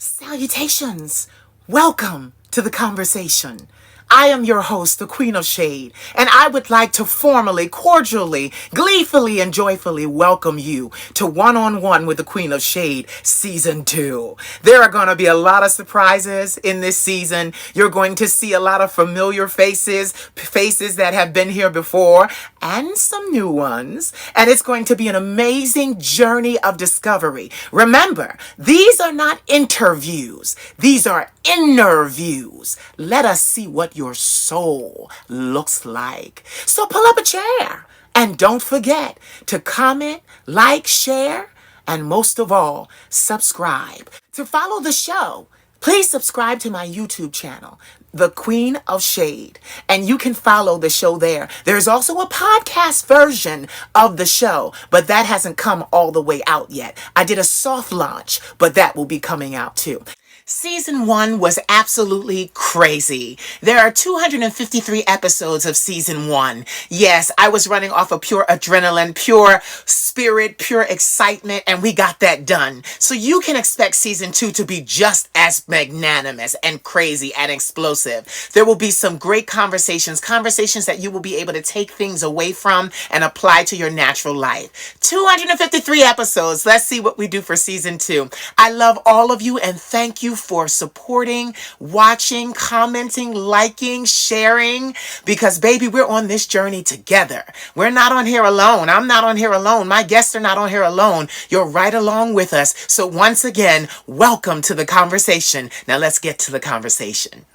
Salutations! Welcome to the conversation. I am your host, the Queen of Shade, and I would like to formally, cordially, gleefully, and joyfully welcome you to One on One with the Queen of Shade Season 2. There are going to be a lot of surprises in this season. You're going to see a lot of familiar faces that have been here before, and some new ones. And it's going to be an amazing journey of discovery. Remember, these are not interviews. These are interviews. Let us see what your soul looks like. So pull up a chair and don't forget to comment, like, share, and most of all, subscribe. To follow the show, please subscribe to my YouTube channel, The Queen of Shade, and you can follow the show there. There's also a podcast version of the show, but that hasn't come all the way out yet. I did a soft launch, but that will be coming out too. Season 1 was absolutely crazy. There are 253 episodes of Season 1. Yes, I was running off of pure adrenaline, pure spirit, pure excitement, and we got that done. So you can expect Season 2 to be just as magnanimous and crazy and explosive. There will be some great conversations that you will be able to take things away from and apply to your natural life. 253 episodes. Let's see what we do for Season 2. I love all of you and thank you for supporting, watching, commenting, liking, sharing, because baby, we're on this journey together. We're not on here alone. I'm not on here alone. My guests are not on here alone. You're right along with us. So once again, welcome to the conversation. Now let's get to the conversation.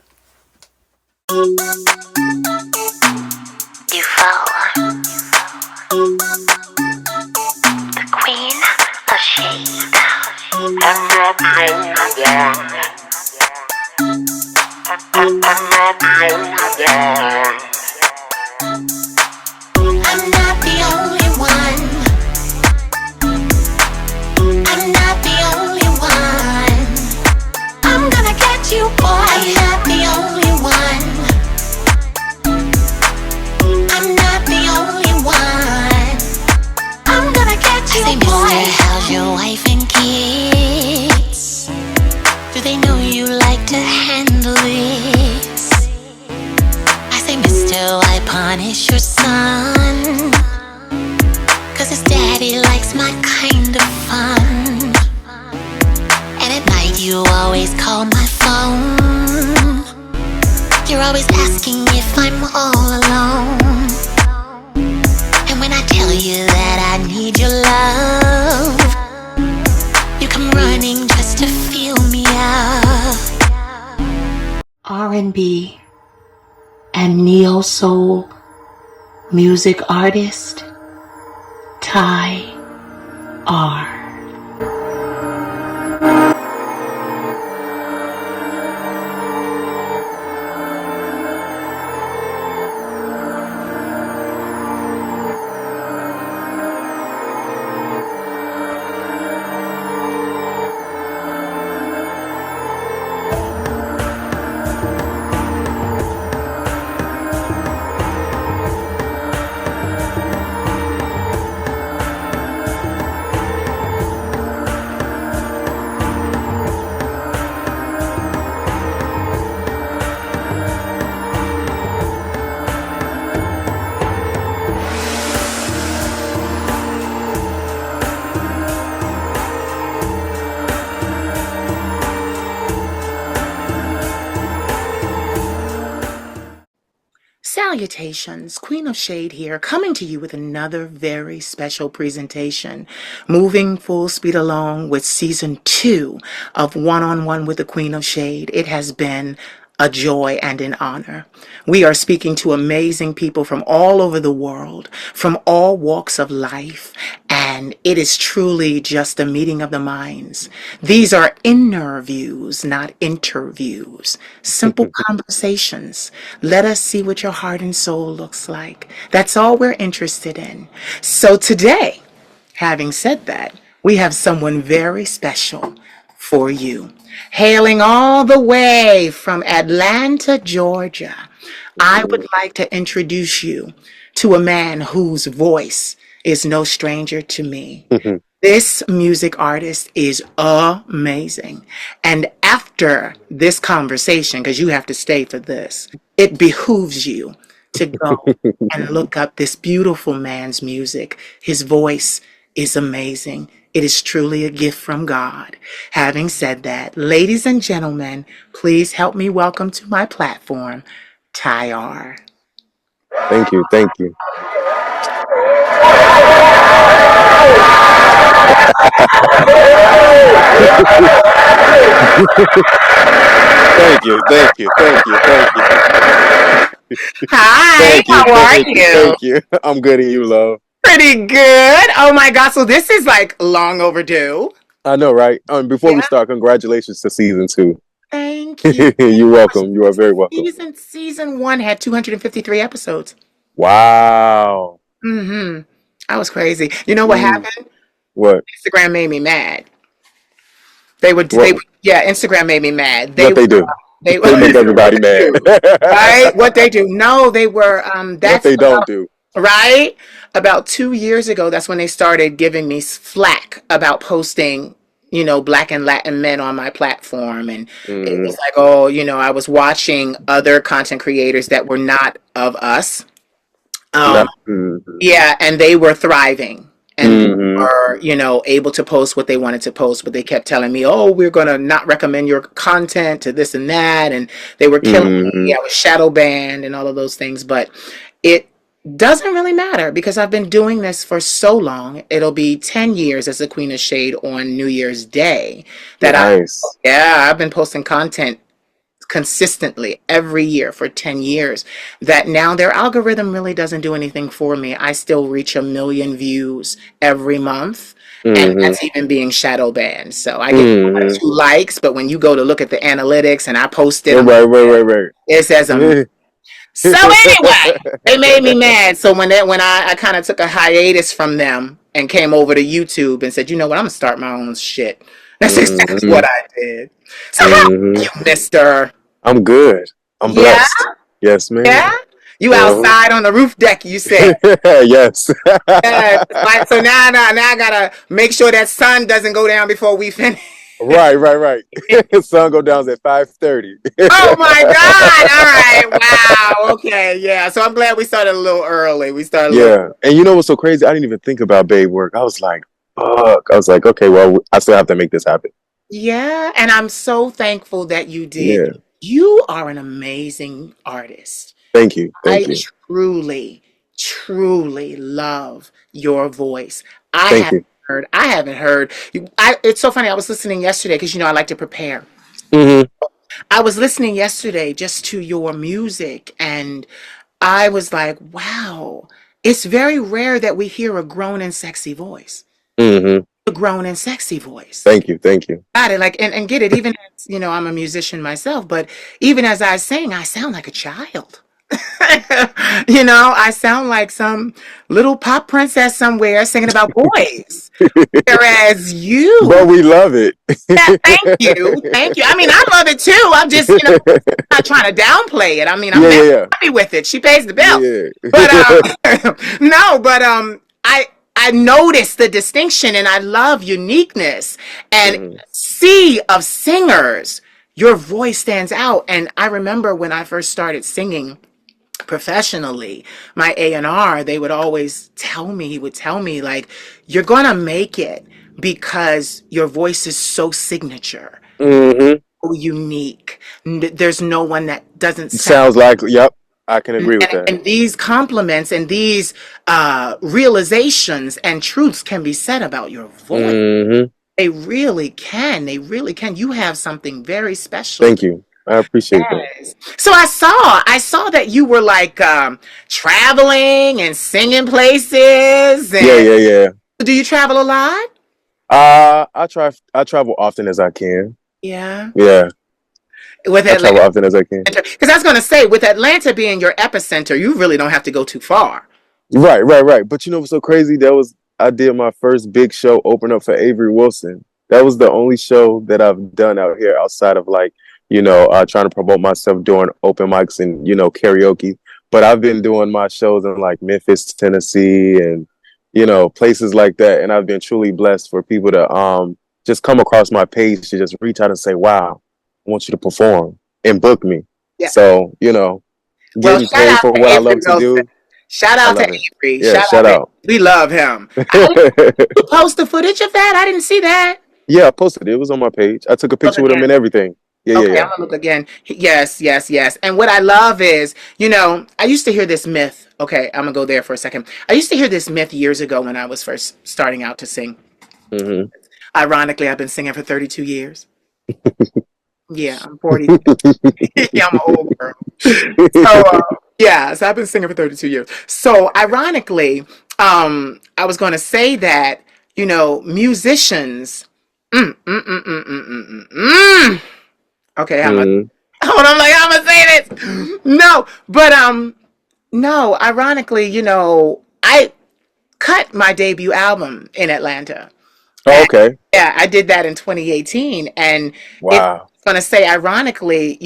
You fall. The Queen of Shade. I'm not the only one. I'm not the only one. I'm not the only one. I'm not the only one. I'm gonna get you, boy. I'm not the only one. I'm not the only one. I'm gonna get you, boy. Mister, how's your wife and kids? Do they know you like to handle this? I say, mister, why punish your son? Cause his daddy likes my kind of fun. And at night you always call my phone. You're always asking if I'm all alone. And when I tell you that I need your love, you come running just to feel me up. R&B and Neo Soul music artist Ty R. Salutations, Queen of Shade here, coming to you with another very special presentation, moving full speed along with Season 2 of One on One with the Queen of Shade. It has been a joy and an honor. We are speaking to amazing people from all over the world, from all walks of life, and it is truly just a meeting of the minds. These are interviews, not interviews. Simple conversations. Let us see what your heart and soul looks like. That's all we're interested in. So today, having said that, we have someone very special for you. Hailing all the way from Atlanta, Georgia, I would like to introduce you to a man whose voice is no stranger to me. This music artist is amazing. And after this conversation, because you have to stay for this, it behooves you to go and look up this beautiful man's music. His voice is amazing. It is truly a gift from God. Having said that, ladies and gentlemen, please help me welcome to my platform, Tyar. Thank you. Thank you. Thank you. Thank you. Thank you. Thank you. Hi, Thank you. how are Thank you. you? Thank you. I'm good and you, love. Pretty good. Oh my God. So this is like long overdue. I know, right? Before we Yeah. start, congratulations to season 2. Thank you. You're welcome. You are very welcome. Season one had 253 episodes. Wow. Mm-hmm. I was crazy. You know what Mm, happened? what? Instagram made me mad. What? Yeah, Instagram made me mad. What they do? They They make what everybody they mad. do, right? What they do. No, they were, What that's they don't do. right? About 2 years ago, that's when they started giving me flack about posting, Black and Latin men on my platform. And it Mm, was like, oh, I was watching other content creators that were not of us. not. Mm, Yeah, and they were thriving and mm, were, able to post what they wanted to post, but they kept telling me, oh, we're going to not recommend your content to this and that. And they were killing me. mm, I was shadow banned and all of those things. But it doesn't really matter because I've been doing this for so long. It'll be 10 years as the Queen of Shade on New Year's Day that nice. I've been posting content consistently every year for 10 years, that now their algorithm really doesn't do anything for me. I still reach 1 million views every month, and Mm-hmm. that's even being shadow banned. So I get one or Mm-hmm. two likes, but when you go to look at the analytics and I posted them, Right, right, right, it says so anyway, they made me mad. So when I kind of took a hiatus from them and came over to YouTube and said, you know what, I'm gonna start my own shit. That's exactly mm-hmm. what I did. So how are Mm-hmm. you, Mister? I'm good. I'm Yeah, blessed. Yes, yeah. ma'am. You Uh-huh. outside on the roof deck, you said. Yes. Yeah. Like, so now I gotta make sure that sun doesn't go down before we finish. Right, right, right. Sun go down at 5:30. Oh my God. All right. Wow. Okay. Yeah. So I'm glad we started a little early. We started a little. Yeah. And you know what's so crazy? I didn't even think about babe work. I was like, fuck. I was like, okay, well, I still have to make this happen. Yeah. And I'm so thankful that you did. Yeah. You are an amazing artist. Thank you. I Thank you. truly, truly love your voice. I Thank haven't you. I haven't heard. It's so funny. I was listening yesterday because I like to prepare. Mm-hmm. I was listening yesterday just to your music, and I was like, wow, it's very rare that we hear a grown and sexy voice. Mm-hmm. A grown and sexy voice. Thank you. Thank you. Got it. Like, and get it. Even as, I'm a musician myself, but even as I sing, I sound like a child. I sound like some little pop princess somewhere singing about boys. Whereas But you, we love it. yeah, thank you. Thank you. I mean, I love it too. I'm just, not trying to downplay it. I mean, I'm Yeah, very yeah, happy with it. She pays the bill. yeah. But Yeah. no, but I notice the distinction and I love uniqueness. And Mhm. sea of singers, your voice stands out. And I remember when I first started singing professionally, my A&R, they would always he would tell me, like, you're gonna make it because your voice is so signature, Mhm. so unique. There's no one that doesn't sound. Sounds like, yep, I can agree with And, that. and these compliments and these realizations and truths can be said about your voice. Mhm. They really can. They really can. You have something very special. Thank you. I appreciate that. Yes. So I saw that you were like traveling and singing places. Yeah, And yeah, yeah. do you travel a lot? I travel often as I can. Yeah. Yeah, With I Atlanta, travel often as I can. because I was going to say, with Atlanta being your epicenter, you really don't have to go too far. Right, right, right. But you know what's so crazy? I did my first big show open up for Avery Wilson. That was the only show that I've done out here outside of like, trying to promote myself doing open mics and, karaoke. But I've been doing my shows in like Memphis, Tennessee, and places like that. And I've been truly blessed for people to just come across my page to just reach out and say, wow, I want you to perform and book me. Yeah. So, Well, getting shout paid out for to what I Avery love to Wilson. do, Shout I out to love it. Avery. Yeah, Shout shout out to out. We love him. You post the footage of that? I didn't see that. Yeah, I posted it. It was on my page. I took a Look picture with him again. and everything. Yeah, yeah, Okay, yeah. I'm gonna look again. Yes, yes, yes. And what I love is, I used to hear this myth. Okay, I'm gonna go there for a second. I used to hear this myth years ago when I was first starting out to sing. Hmm. Ironically, I've been singing for 32 years. Yeah, I'm 40. Yeah, I'm an old girl. So, yeah, so I've been singing for 32 years. So, ironically, I was going to say that, musicians. Okay, how much? Hmm. Hold on, like I'm gonna say this. No, but no. Ironically, I cut my debut album in Atlanta. Oh, And okay. yeah, I did that in 2018. And if Wow. I'm gonna say ironically,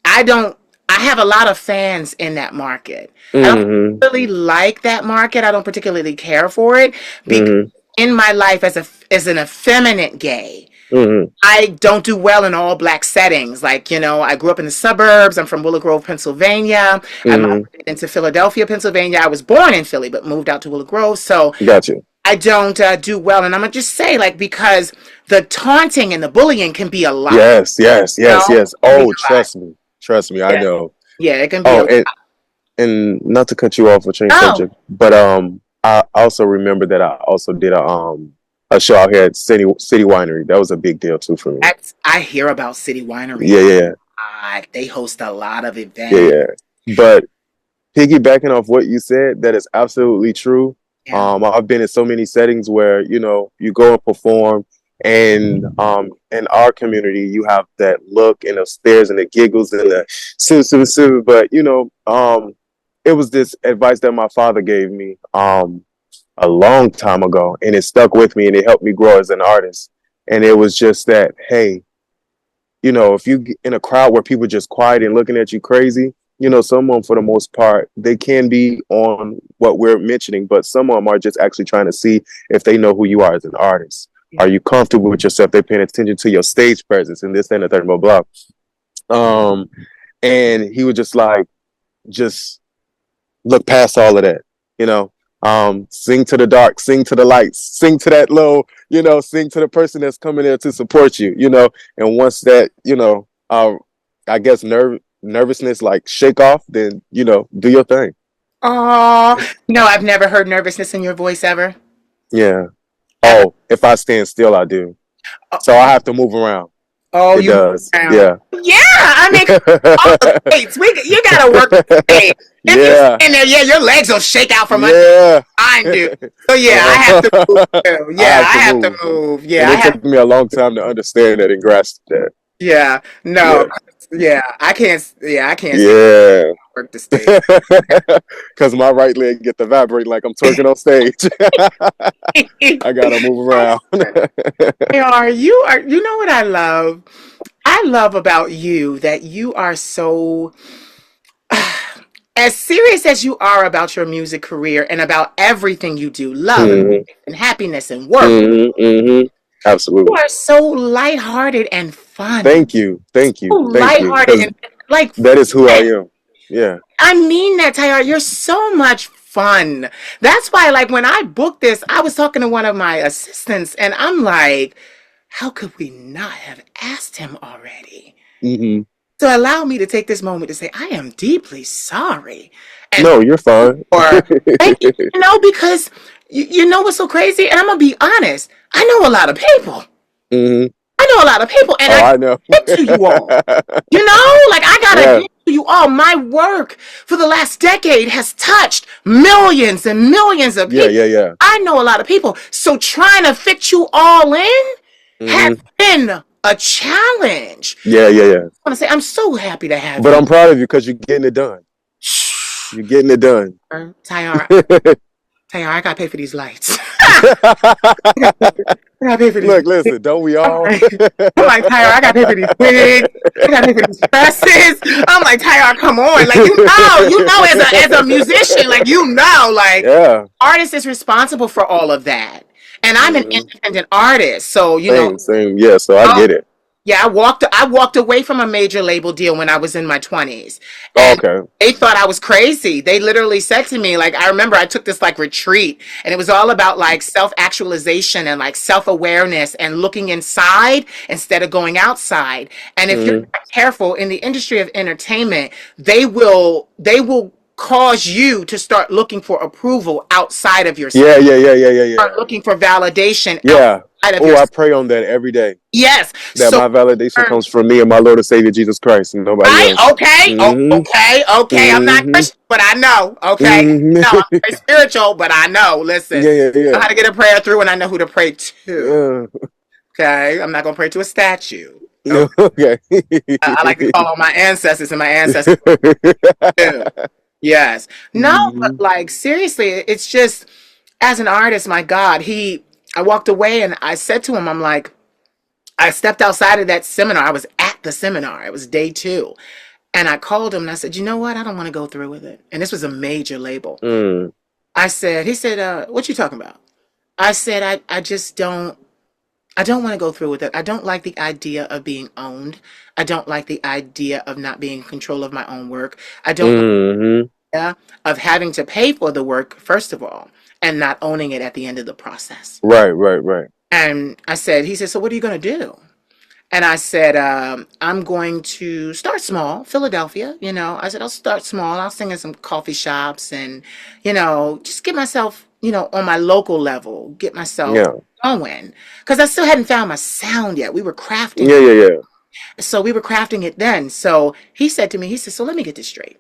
I don't I have a lot of fans in that market. I don't Hmm. really like that market. I don't particularly care for it because Hmm. in my life as an effeminate gay, Hmm. I don't do well in all black settings. Like, I grew up in the suburbs. I'm from Willow Grove, Pennsylvania. I Hmm. migrated into Philadelphia, Pennsylvania. I was born in Philly, but moved out to Willow Grove. So Gotcha. I don't do well. And I'm going to just say, like, because the taunting and the bullying can be a lot. Yes, yes, yes, yes. It can be Oh, a lot. trust me, I Yeah. know. Yeah, it can be a Oh, lot. and not to cut you off or change Oh, subject, but I also remember that I also did a show out here at City Winery. That was a big deal too for me. I hear about City Winery Yeah, a yeah, lot. They host a lot of yeah, events. yeah. But piggybacking off what you said, that is absolutely true. Yeah. I've been in so many settings where you go and perform, and in our community, you have that look and the stares and the giggles and the su. But it was this advice that my father gave me a long time ago, and it stuck with me, and it helped me grow as an artist. And it was just that, hey, if you get in a crowd where people just quiet and looking at you crazy, someone for the most part, they can be on what we're mentioning, but some of them are just actually trying to see if they know who you are as an artist. Are you comfortable with yourself? They're paying attention to your stage presence and this and the third, blah, blah. Um, and he would just look past all of that, you know. Sing to the dark, sing to the lights, sing to that low, sing to the person that's coming there to support you, and once that, I guess nervousness like shake off, then do your thing. Oh, no, I've never heard nervousness in your voice ever. Yeah. Ever. Oh, if I stand still, I do. Oh, So I have to move around. oh, It you move does. around. Yeah. Yeah, I mean, all the states. You gotta work the stage. If you Yeah. stand there, yeah, your legs will shake out from under Yeah. mine do. So yeah, I have to move Uh-huh. too. I Yeah, have I to have to move. move. And Yeah, I it have. took me a long time to understand that and grasp that. Yeah, no, Yeah. yeah, I can't. Yeah, I can't stand Yeah. work the stage. Because my right leg get to vibrate like I'm twerking on stage. I gotta move around. You know what I love? I love about you that you are so as serious as you are about your music career and about everything you do, love and Hmm. and happiness and work. Hmm. Hmm. You Absolutely. are so lighthearted and fun. Thank you. Thank So you. Thank you. lighthearted Because and like that is who I fun. am. Yeah. I mean that, Tyra. You're so much fun. That's why, like, when I booked this, I was talking to one of my assistants, and I'm like, how could we not have asked him already? Hmm. So allow me to take this moment to say I am deeply sorry. And No, you're fine. or thank you, because you know what's so crazy? And I'm gonna be honest, I know a lot of people. Hmm. I know a lot of people, and Oh, I I know. get to you all. Like I gotta Yeah. get to you all. My work for the last decade has touched millions and millions of Yeah. people. Yeah. Yeah. I know a lot of people. So trying to fit you all in has Hmm. been a challenge. Yeah. Yeah. Yeah. I want to say I'm so happy to have But you. I'm proud of you because you're getting it done. You're getting it done. Tyara, Taylor, I gotta pay for these lights. I gotta pay for these. Look, listen, don't we I'm all? like, I'm like, Tyra, I gotta pay for these wigs. I gotta pay for these dresses. I'm like, Tyra, come on. Like, as a musician, like, like, Yeah. artist is responsible for all of that. And I'm an Hmm. independent artist. So, Same. Yeah. So I oh, get it. yeah, I walked away from a major label deal when I was in my 20s. Oh, And okay. they thought I was crazy. They literally said to me, like, I remember I took this like retreat and it was all about like self-actualization and like self-awareness and looking inside instead of going outside. And if you're Hmm. not careful in the industry of entertainment, they will cause you to start looking for approval outside of yourself. Yeah. Start looking for validation Yeah. outside of Oh, I yourself. pray on that every day. Yes. That So my validation comes from me and my Lord and Savior Jesus Christ and nobody right? else. Okay. Oh, Hmm. okay. I'm not Hmm. Christian, but I know. Okay. Hmm. No, I'm very spiritual, but I know. Listen, I know Yeah. how to get a prayer through, and I know who to pray to. Yeah. Okay. I'm not gonna pray to a statue. Yeah. Okay. Okay. I like to call on my ancestors, and my ancestors too. Yes. No, but Hmm. like seriously, it's just as an artist, my God, I walked away and I said to him, I'm like, I stepped outside of that seminar. I was at the seminar. It was day 2. And I called him and I said, you know what? I don't want to go through with it. And this was a major label. Mm. He said, what you talking about? I said, I don't want to go through with it. I don't like the idea of being owned. I don't like the idea of not being in control of my own work. I don't like Hmm. the idea of having to pay for the work, first of all, and not owning it at the end of the process. Right. And he said, so what are you going to do? And I said, I'm going to start small, Philadelphia. I said, I'll start small. I'll sing in some coffee shops and, just get myself, on my local level, get myself Yeah. going. Because I still hadn't found my sound yet. We were crafting. Yeah. So we were crafting it then. So he said to me, he said, so let me get this straight.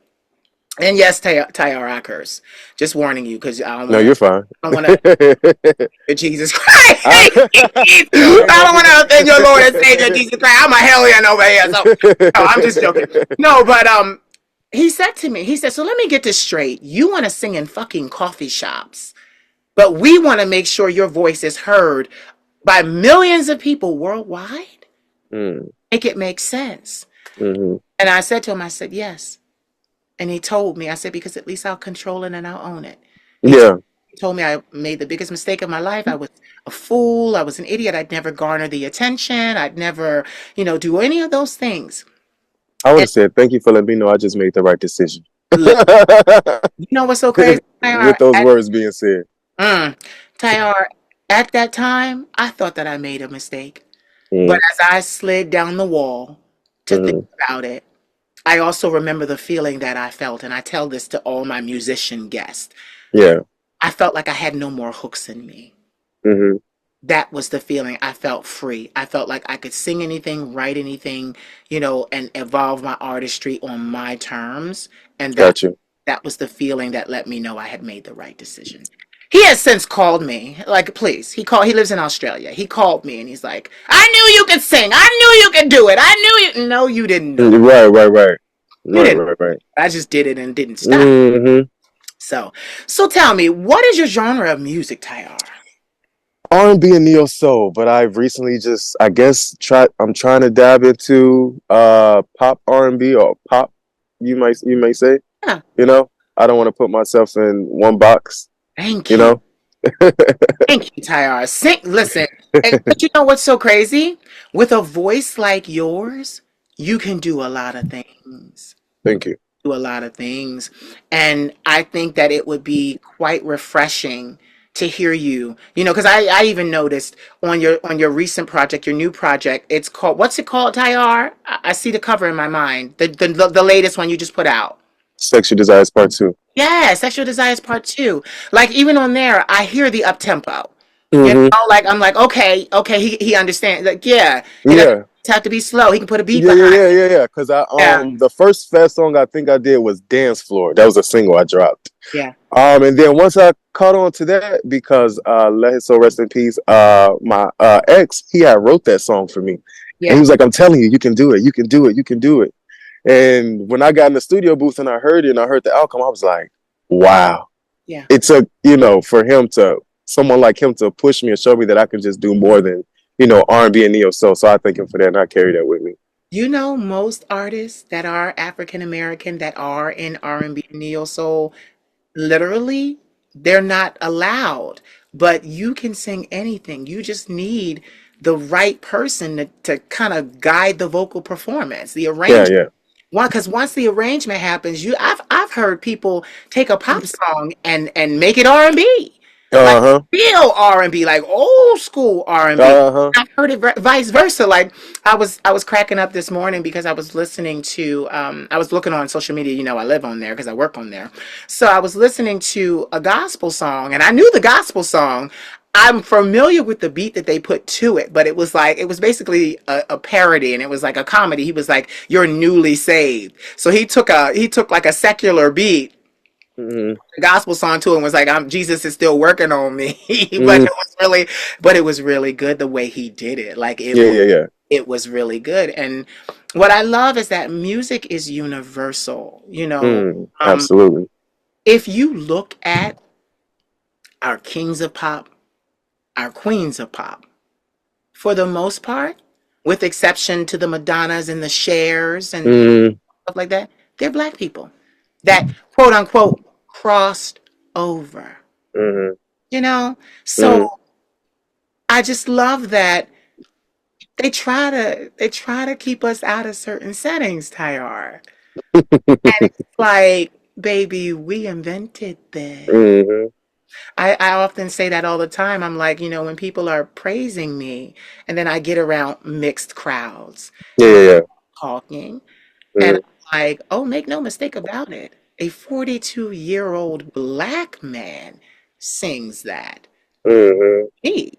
And yes, Tyara, I curse. Just warning you because No, you're fine. I don't want to, Jesus Christ. I, I I ain't don't gonna want be. to offend your Lord and Savior, Jesus Christ. I'm a hellion over here. So, no, I'm just joking. No, but he said to me, he said, so let me get this straight. You want to sing in fucking coffee shops, but we want to make sure your voice is heard by millions of people worldwide. Mm, Make it make sense. hmm. And I said to him, I said, yes. And he told me, I said, because at least I'll control it and I'll own it. He Yeah. told me I made the biggest mistake of my life. I was a fool. I was an idiot. I'd never garner the attention. I'd never, do any of those things. I would And have said thank you for letting me know I just made the right decision. you know what's so crazy, With Tyar? those words being said. Mm, Tyar, at that time, I thought that I made a mistake. But Mm, as I slid down the wall to think hmm. about it, I also remember the feeling that I felt, and I tell this to all my musician guests. Yeah. I felt like I had no more hooks in me. Hmm. That was the feeling. I felt free. I felt like I could sing anything, write anything, and evolve my artistry on my terms. And Got you. that was the feeling that let me know I had made the right decision. He has since called me, like, please. He lives in Australia. He called me and he's like, I knew you could sing. I knew you could do it. I knew you. No, you didn't know. Right. You Right, didn't. right, right. I just did it and didn't stop. Hmm. So tell me, what is your genre of music, Tyar? R&B and Neo Soul, but I've recently just, I guess, I'm trying to dab into pop R&B or pop, you may say. Yeah, You know, I don't want to put myself in one box. thank You you. know. Thank you, Tyra. Listen, but you know what's so crazy? With a voice like yours, you can do a lot of things. Thank you. Do a lot of things. And I think that it would be quite refreshing to hear you, because I even noticed on your recent project, your new project, it's called, what's it called, Tyar? I see the cover in my mind. The latest one you just put out. Sexual Desires Part 2. Yeah, Sexual Desires Part 2. Like even on there, I hear the up tempo. Hmm. Like I'm like, okay, he understands. Like, yeah, he doesn't Yeah. have to be slow. He can put a beat Yeah, yeah, behind yeah, it. yeah, yeah. Because Yeah, the first fast song I think I did was Dance Floor. That was a single I dropped. yeah, And then once I caught on to that, because let his soul rest in peace, my ex, he had wrote that song for me. And he yeah. was like, I'm telling you, you can do it, you can do it, you can do it. And when I got in the studio booth and I heard it and I heard the outcome, I was like, wow. Yeah. it took, for him to, someone like him to push me and show me that I could just do more than, R&B and neo soul. So I thank him for that, and I carry that with me. You know, most artists that are African American that are in R&B Neo Soul, literally, they're not allowed. But you can sing anything. You just need the right person to kind of guide the vocal performance, the Yeah, arrangement. yeah. One, because once the arrangement happens, I've heard people take a pop song and make it R&B, like Uh-huh. real R&B, like old school R&B. Uh-huh. I've heard it vice versa. Like I was cracking up this morning because I was listening to I was looking on social media. You know, I live on there because I work on there. So I was listening to a gospel song, and I knew the gospel song. I'm familiar with the beat that they put to it, but it was basically a parody, and it was like a comedy. He was like, "You're newly saved," so he took like a secular beat, Mm-hmm. the gospel song to it, and was like, "I'm Jesus is still working on me," but Mm-hmm. it was really good the way he did it. Like Yeah, yeah, yeah. it was really good, and what I love is that music is universal. Absolutely. If you look at our kings of pop, our queens of pop, for the most part, with exception to the Madonnas and the Chers and Mm-hmm. stuff like that, they're black people that quote unquote crossed over. Mm-hmm. You know, so Mm-hmm. I just love that they try to keep us out of certain settings, Tyar. Like, baby, we invented this. Mm-hmm. I often say that all the time. I'm like, when people are praising me and then I get around mixed crowds Yeah, and yeah, yeah. talking, and Mm-hmm. I'm like, oh, make no mistake about it. A 42-year-old black man sings that. Mm-hmm. Me.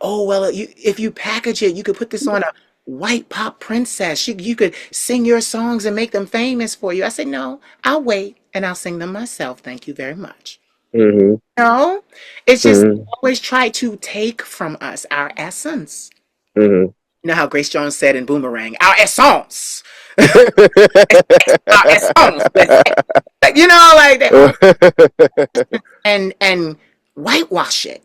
Oh, well, if you package it, you could put this on a white pop princess. You could sing your songs and make them famous for you. I said, no, I'll wait and I'll sing them myself. Thank you very much. Mm-hmm. No, it's just Mm-hmm. always try to take from us our essence. Mm-hmm. You know how Grace Jones said in Boomerang, our essence, our essence. Like, like they all and whitewash it.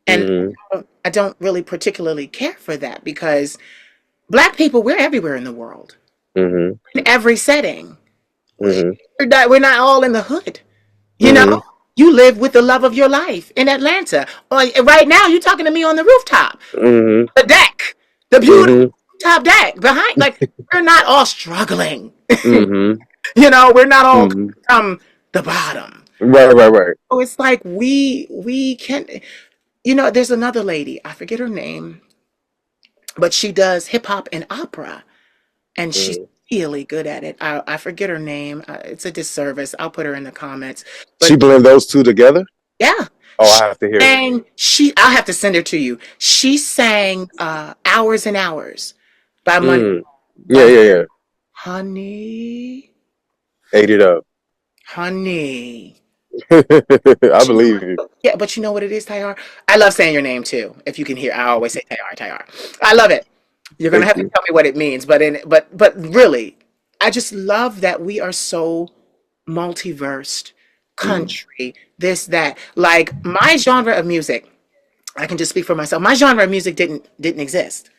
And Mm-hmm. I don't really particularly care for that because black people, we're everywhere in the world, Mm-hmm. in every setting. Mm-hmm. We're not all in the hood. You know, Mm-hmm. you live with the love of your life in Atlanta. Or right now, you're talking to me on the rooftop, Mm-hmm. the deck, the beautiful Mm-hmm. top deck behind. Like, we're not all struggling. Mm-hmm. We're not all Mm-hmm. from the bottom. Right, right, right. So it's like we can. There's another lady. I forget her name, but she does hip hop and opera, and she's Mm. really good at it. I forget her name. It's a disservice. I'll put her in the comments. She But blend those two together? yeah, Oh, I have to hear it. I'll have to send her to you. She sang Hours and Hours by Money. Mm. Yeah, By yeah, yeah. Honey, Ate it up. honey. I believe you. Yeah, but you know what it is, Tyar? I love saying your name too. If you can hear, I always say Tyar, Tyar. I love it. You're gonna Thank have to you. tell me what it means, but really, I just love that we are so multiversed, Mm. country, this, that. Like my genre of music, I can just speak for myself. My genre of music didn't exist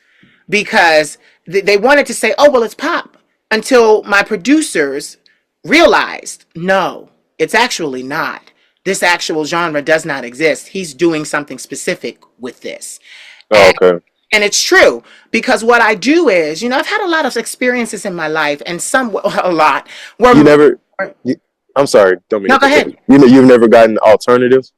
because they wanted to say, oh, well, it's pop, until my producers realized, no, it's actually not. This actual genre does not exist. He's doing something specific with this. Oh, And okay. and it's true because what I do is, I've had a lot of experiences in my life, and some a lot were You more. never. You, I'm sorry. Don't mean No, to go cut you off. ahead. You've never gotten alternatives.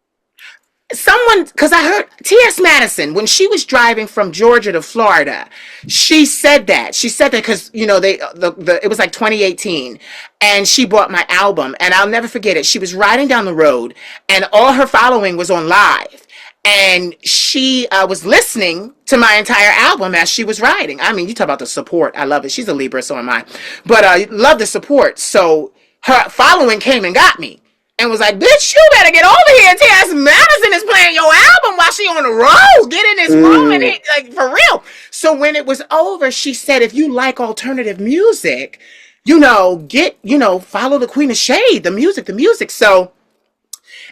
Someone, because I heard T.S. Madison when she was driving from Georgia to Florida, she said that. She said that because it was like 2018, and she bought my album, and I'll never forget it. She was riding down the road, and all her following was on live, and she was listening to my entire album as she was riding. I mean, you talk about the support. I love it. She's a Libra, so am I, but love the support. So her following came and got me and was like, bitch, you better get over here. T.S. Madison is playing your album while she on the road. Get in this room and Mm. hit, like, for real. So when it was over, she said, if you like alternative music, follow the Queen of Shade, the music. So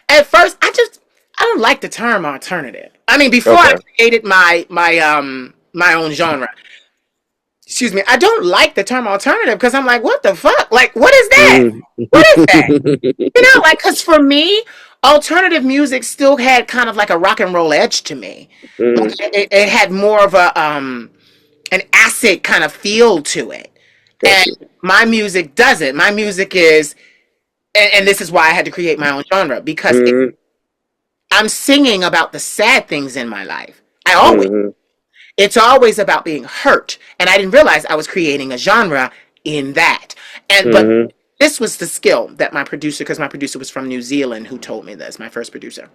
At first, I don't like the term alternative. I mean, before I Okay. created my own genre, excuse me, I don't like the term alternative because I'm like, what the fuck? Like, what is that? Mm. What is that? You know, like, because for me, alternative music still had kind of like a rock and roll edge to me. Like, Mm. it had more of a an acid kind of feel to it, and Gotcha. my music doesn't. My music is, and this is why I had to create my own genre because Mm. I'm singing about the sad things in my life. I always Mm. It's always about being hurt. And I didn't realize I was creating a genre in that. But Mm. this was the skill that my producer, because my producer was from New Zealand, who told me this, my first producer.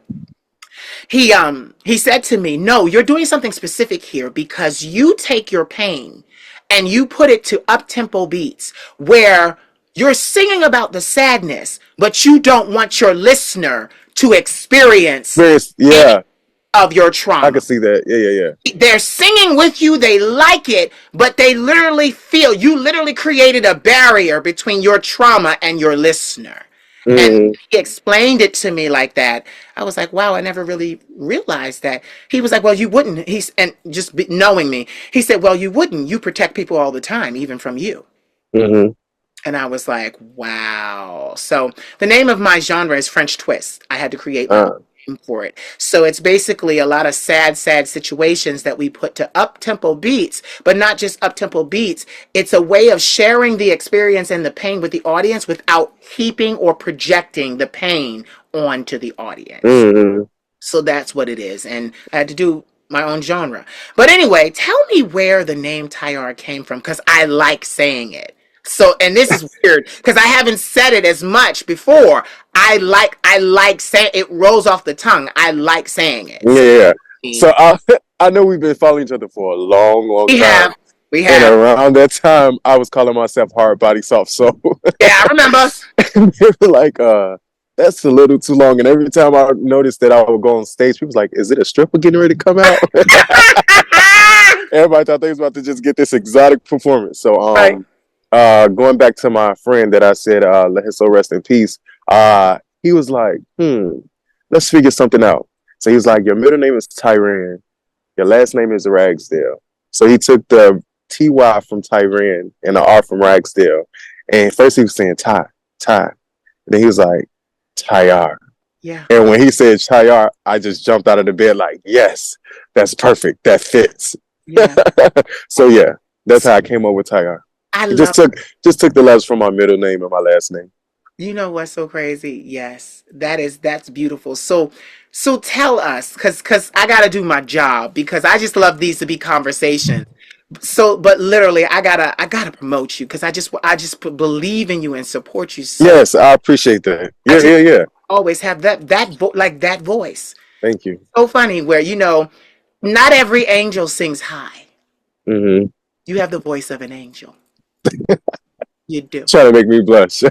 He said to me, "No, you're doing something specific here because you take your pain and you put it to up-tempo beats where you're singing about the sadness, but you don't want your listener to experience Various, any yeah, of your I can trauma. see that. Yeah, yeah, They're singing with you, they like it, but they literally feel you literally created a barrier between your trauma and your listener." yeah. And Mm. he explained it to me like that. I was like, wow, I never really realized that. He was like, well, you wouldn't. And just knowing me, he said, well, you wouldn't. You protect people all the time, even from you. Mm. And I was like, wow. So the name of my genre is French Twist. I had to create my own Uh, name for it. So it's basically a lot of sad, sad situations that we put to up tempo beats, but not just up tempo beats. It's a way of sharing the experience and the pain with the audience without heaping or projecting the pain onto the audience. mm. So that's what it is. And I had to do my own genre. But anyway, tell me where the name Tyar came from because I like saying it. So, and this is weird because I haven't said it as much before. I like saying it rolls off the tongue. I like saying it. Yeah, So yeah. So I know we've been following each other for a long, long we time. have, we And have. around that time, I was calling myself hard body soft soul. Yeah, I remember. And they were like, that's a little too long. And every time I noticed that I would go on stage, people was like, is it a stripper getting ready to come out? Everybody thought they was about to just get this exotic performance. So Right. going back to my friend that I said, let his soul rest in peace, he was like, let's figure something out. So he was like, your middle name is Tyran, your last name is Ragsdale. So he took the TY from Tyran and the R from Ragsdale. And first he was saying Ty. And then he was like, Tyar. Yeah. And when he said Tyar, I just jumped out of the bed like, yes, that's perfect. That fits. Yeah. So yeah, that's how I came up with Tyar. I It love. just took the letters from my middle name and my last name. You know what's so crazy? Yes, that's beautiful. So tell us, cause I gotta do my job because I just love these to be conversations. So, but literally, I gotta promote you because I just believe in you and support you so. Yes, I appreciate that. I Yeah, just yeah, yeah. always have like that voice. Thank you. So funny where not every angel sings high. Hmm. You have the voice of an angel. You do. Trying to make me blush. You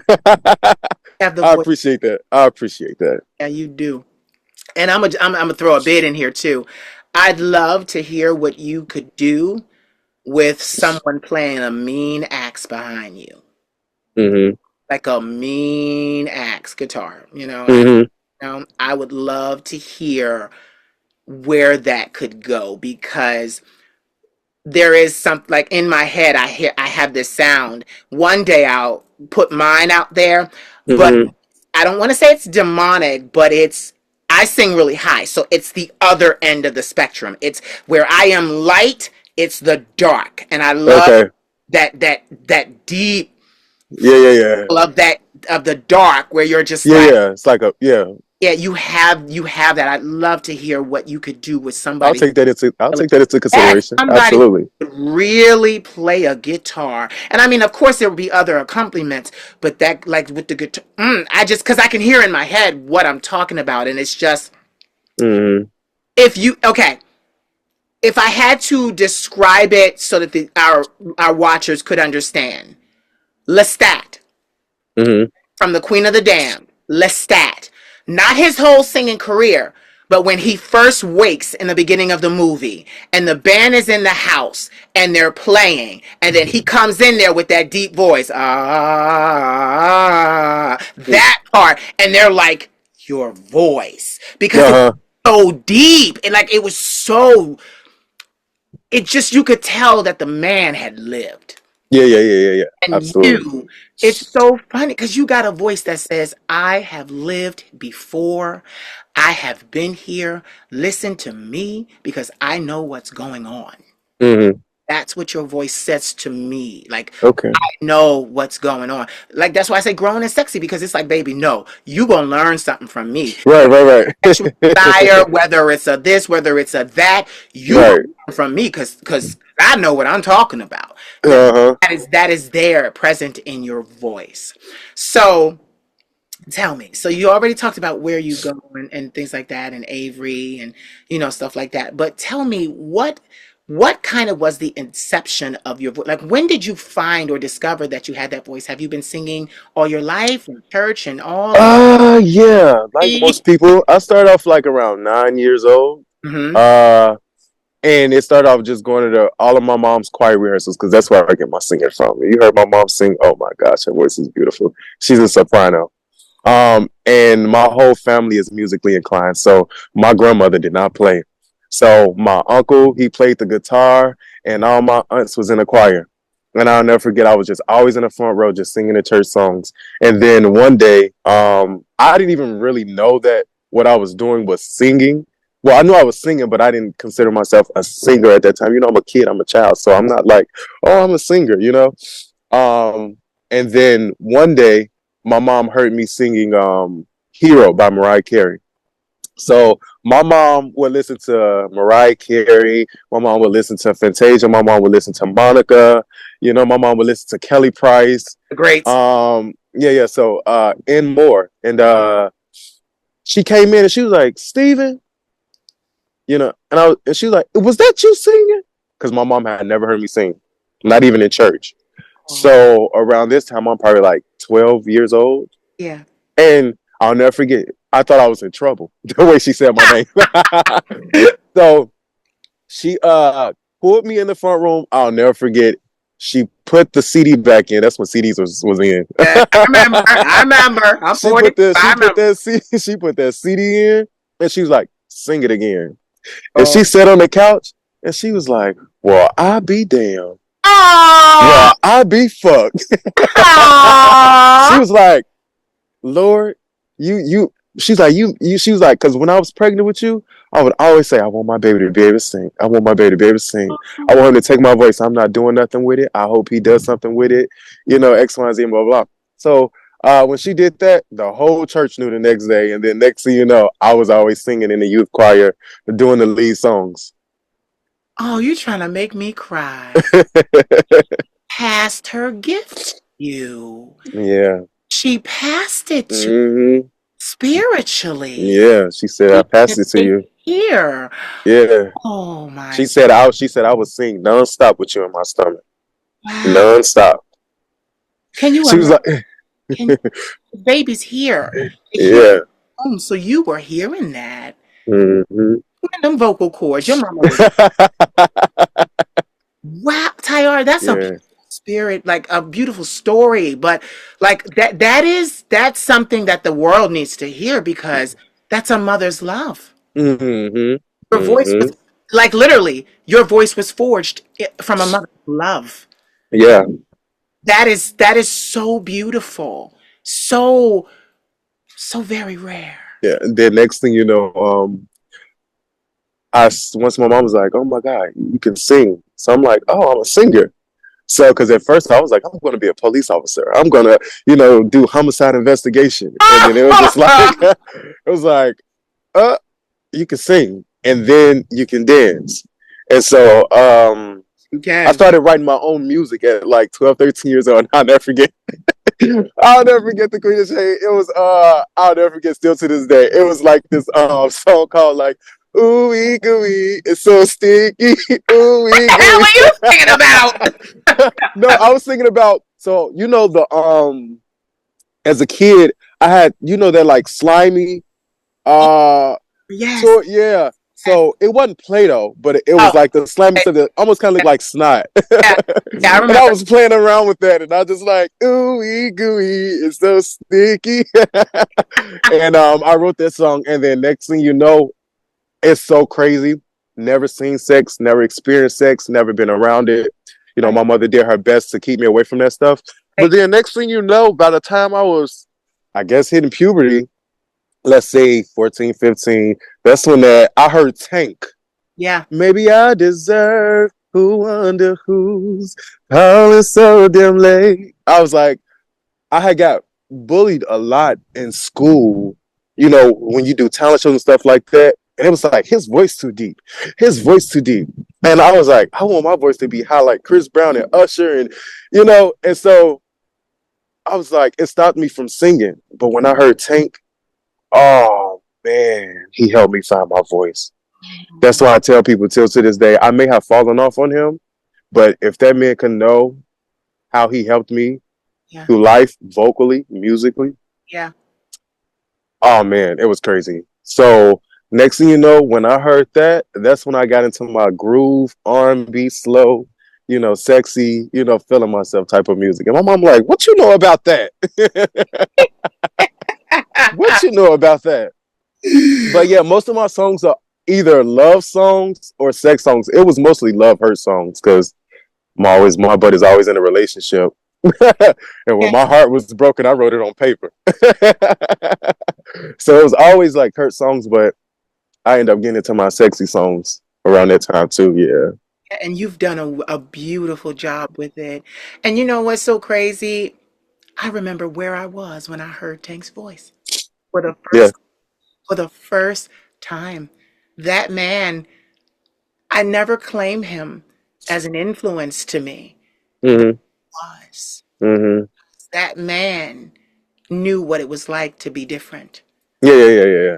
have the I voice. appreciate that. I appreciate that. Yeah, you do. And I'm gonna throw a bid in here too. I'd love to hear what you could do with someone playing a mean axe behind you, Hmm. like a mean axe guitar. Hmm. I would love to hear where that could go because there is something like in my head. I have this sound. One day I'll put mine out there, but Hmm. I don't want to say it's demonic, but I sing really high, so it's the other end of the spectrum. It's where I am light, it's the dark, and I love Okay. that deep Yeah, yeah, yeah. of that of the dark where you're just Yeah, like, yeah. It's like yeah. yeah, you have that. I'd love to hear what you could do with I'll somebody. take that into Yeah, consideration. somebody Absolutely. who could really play a guitar. And I mean, of course, there would be other accompaniments, but that, like with the guitar, because I can hear in my head what I'm talking about. And it's just, Hmm. okay, if I had to describe it so that our watchers could understand, Lestat Hmm. from the Queen of the Damned, Lestat, not his whole singing career, but when he first wakes in the beginning of the movie and the band is in the house and they're playing and then he comes in there with that deep voice, that part, and they're like, your voice because it's Uh-huh. so deep and like it was so it just you could tell that the man had lived. Yeah. And Absolutely. you, it's so funny because you got a voice that says, I have lived before. I have been here. Listen to me because I know what's going on. Hmm. That's what your voice says to me. Like, Okay. know what's going on. Like, that's why I say grown and sexy because it's like, baby, no, you going to learn something from me. Sexual Right. desire, whether it's a this, whether it's a that, you gonna Right. learn from me because I know what I'm talking about. Uh-huh. That is there present in your voice. So tell me. So you already talked about where you go and things like that, and Avery and stuff like that. But tell me what kind of was the inception of your voice? Like when did you find or discover that you had that voice? Have you been singing all your life in church and all and Yeah, like most people, I started off like around 9 years old. mm-hmm. Uh, and it started off just going to all of my mom's choir rehearsals because that's where I get my singing from. You heard my mom sing. Oh my gosh, her voice is beautiful. She's a soprano. And my whole family is musically inclined. So my grandmother did not play. So my uncle, he played the guitar, and all my aunts was in the choir. And I'll never forget, I was just always in the front row, just singing the church songs. And then one day, I didn't even really know that what I was doing was singing. Well, I knew I was singing, but I didn't consider myself a singer at that time. I'm a kid, I'm a child, so I'm not like, oh, I'm a singer. Um, and then one day, my mom heard me singing Hero by Mariah Carey. So my mom would listen to Mariah Carey. My mom would listen to Fantasia. My mom would listen to Monica. My mom would listen to Kelly Price. The greats? Yeah. So and more. And she came in and she was like, Steven, and she was like, was that you singing? Because my mom had never heard me sing, not even in church. Oh, So around this time, I'm probably like 12 years old. yeah. And I'll never forget, I thought I was in trouble the way she said my name. So she pulled me in the front room. I'll never forget. She put the CD back in. That's when CDs was in. Yeah, I remember. I remember. I'm she 40. put the I she put remember. that CD, she put that CD in, and she was like, "Sing it again." And Oh. she sat on the couch, and she was like, "Well, I be damned. Aww. Well, I be fucked." She Aww. was like, Lord, you she's like she was like, because when I was pregnant with you, I would always say, I want my baby to be able to sing. I want my baby to be able to sing. I want him to take my voice. I'm not doing nothing with it. I hope he does something with it, X, Y, and Z, blah, blah. So when she did that, the whole church knew the next day. And then next thing you know, I was always singing in the youth choir, doing the lead songs. Oh, you trying to make me cry. Passed her gift to you. Yeah. She passed it to Hmm. spiritually. Yeah. She said, I She passed didn't it to take you. it here. Yeah. Oh my She said I would sing nonstop with you in my stomach. wow. Nonstop. Can you She was imagine? like, Can the baby's here. To hear yeah. so you were hearing that. Hmm. And them vocal cords. Your mama was wow, Tyar, that's a Yeah. beautiful spirit, like a beautiful story. But like that's something that the world needs to hear because that's a mother's love. Hmm. Your voice Hmm. was like literally, your voice was forged from a mother's love. Yeah. That is so beautiful. So so very rare. Yeah. And then next thing you know, once my mom was like, "Oh my God, you can sing," so I'm like, "Oh, I'm a singer." So, because at first I was like, I'm going to be a police officer. I'm going to, do homicide investigation. And then it was just like, it was like, uh, you can sing and then you can dance. And so You I can. started writing my own music at like 12, 13 years old. And I'll never forget. I'll never forget the Queen of Shade. It was I'll never forget still to this day. It was like this song called like Ooh wee gooey, it's so sticky. Ooh wee What the hell gooey. are you thinking about? No, I was thinking about the as a kid I had that like slimy Oh, uh yes. so yeah. So it wasn't Play-Doh, but it Oh, was like the slimy okay. stuff that almost kind of looked like snot. Yeah, yeah, I And I remember. was playing around with that, and I was just like, ooey gooey, it's so sticky. And I wrote that song, and then next thing you know, it's so crazy. Never seen sex, never experienced sex, never been around it. You know, Right, my mother did her best to keep me away from that stuff. But right. then next thing you know, by the time I was, I guess, hitting puberty, let's say 14, 15, that's when I heard Tank. Yeah, Maybe I deserve who wonder who's calling so damn late. I was like, I had got bullied a lot in school, you know, when you do talent shows and stuff like that. And it was like, his voice too deep. His voice too deep. And I was like, I want my voice to be high like Chris Brown and Usher. And, you know, and so I was like, it stopped me from singing. But when I heard Tank, oh man, he helped me find my voice. That's why I tell people till to this day, I may have fallen off on him, but if that man can know how he helped me yeah, through life, vocally, musically, yeah. oh man, it was crazy. So next thing you know, when I heard that, that's when I got into my groove, R&B, slow, you know, sexy, you know, feeling myself type of music. And my mom like, what you know about that? What you know about that? But yeah, most of my songs are either love songs or sex songs. It was mostly love hurt songs because my butt is always in a relationship. And when Yeah. my heart was broken, I wrote it on paper. So it was always like hurt songs, but I end up getting into my sexy songs around that time too. Yeah. And you've done a beautiful job with it. And you know what's so crazy? I remember where I was when I heard Tank's voice for the Yeah. first time. That man, I never claim him as an influence to me, but Hmm. he was. Hmm. That man knew what it was like to be different. Yeah, yeah, yeah, yeah, yeah.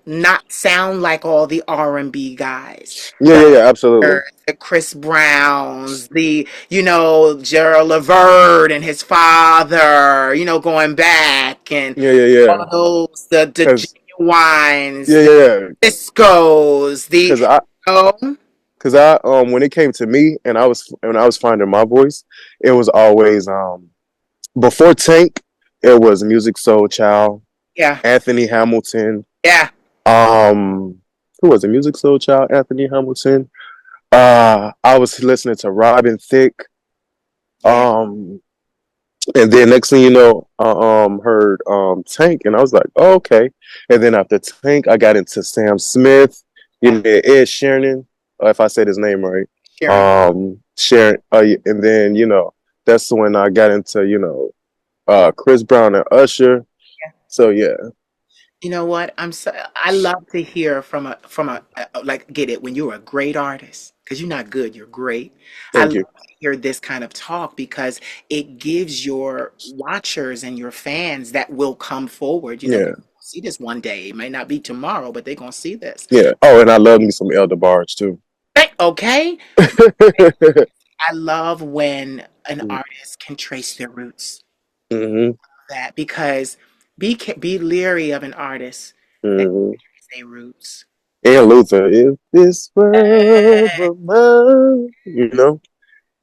Not sound like all the R&B guys. Yeah, yeah, yeah, absolutely. The Chris Browns, the, Gerald Levert and his father, going back, and Yeah, yeah, yeah. all of those, the Cause Genuines, yeah, the yeah, yeah. Discos, Cause I oh, Cause when it came to me and I was finding my voice, it was always before Tank, it was Music Soul Child, yeah, Anthony Hamilton, yeah, who was it? Music Soul Child, Anthony Hamilton. I was listening to Robin Thicke. yeah, Um and then next thing you know, I heard Tank and I was like, oh, okay. And then after Tank, I got into Sam Smith, you yeah, know, Ed Sheeran, if I said his name right. Sharon. Sharon, and then that's when I got into Chris Brown and Usher. So yeah, You know what? I love to hear like, get it, when you're a great artist, because you're not good, you're great. I thank love you. to hear this kind of talk because it gives your watchers and your fans that will come forward, Yeah, see this one day. It may not be tomorrow, but they're gonna see this. yeah. Oh, and I love me some Elder Barge too. Okay. I love when an artist can trace their roots. Hmm. That because be leery of an artist that Hmm. trace their roots. And Luther, if this world were mine, you know.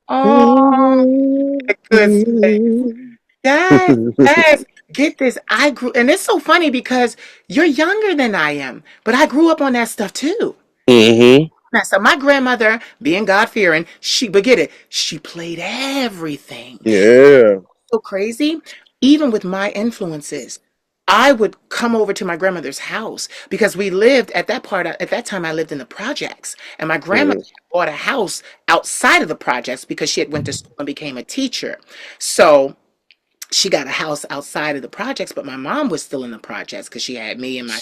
Oh, good. Yes, yes. Get this. I grew, and it's so funny because you're younger than I am, but I grew up on that stuff too. Hmm. Now, so my grandmother, being God fearing, but get it, she played everything. Yeah. So crazy. Even with my influences, I would come over to my grandmother's house because we lived at that time I lived in the projects, and my grandmother Hmm. bought a house outside of the projects because she had went to school and became a teacher. So she got a house outside of the projects, but my mom was still in the projects because she had me and my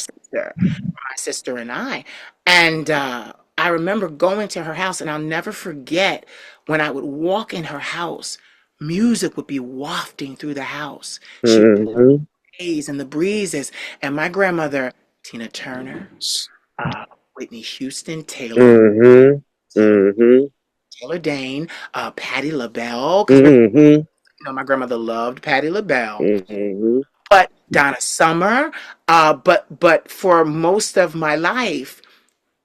sister and I. And I remember going to her house, and I'll never forget when I would walk in her house, music would be wafting through the house. She Hmm. plays and the breezes, and my grandmother, Tina Turner, uh, Whitney Houston, Hmm. Hmm. Taylor Dane, Patti LaBelle, because Hmm. my grandmother loved Patti LaBelle. Hmm. But Donna Summer. But for most of my life,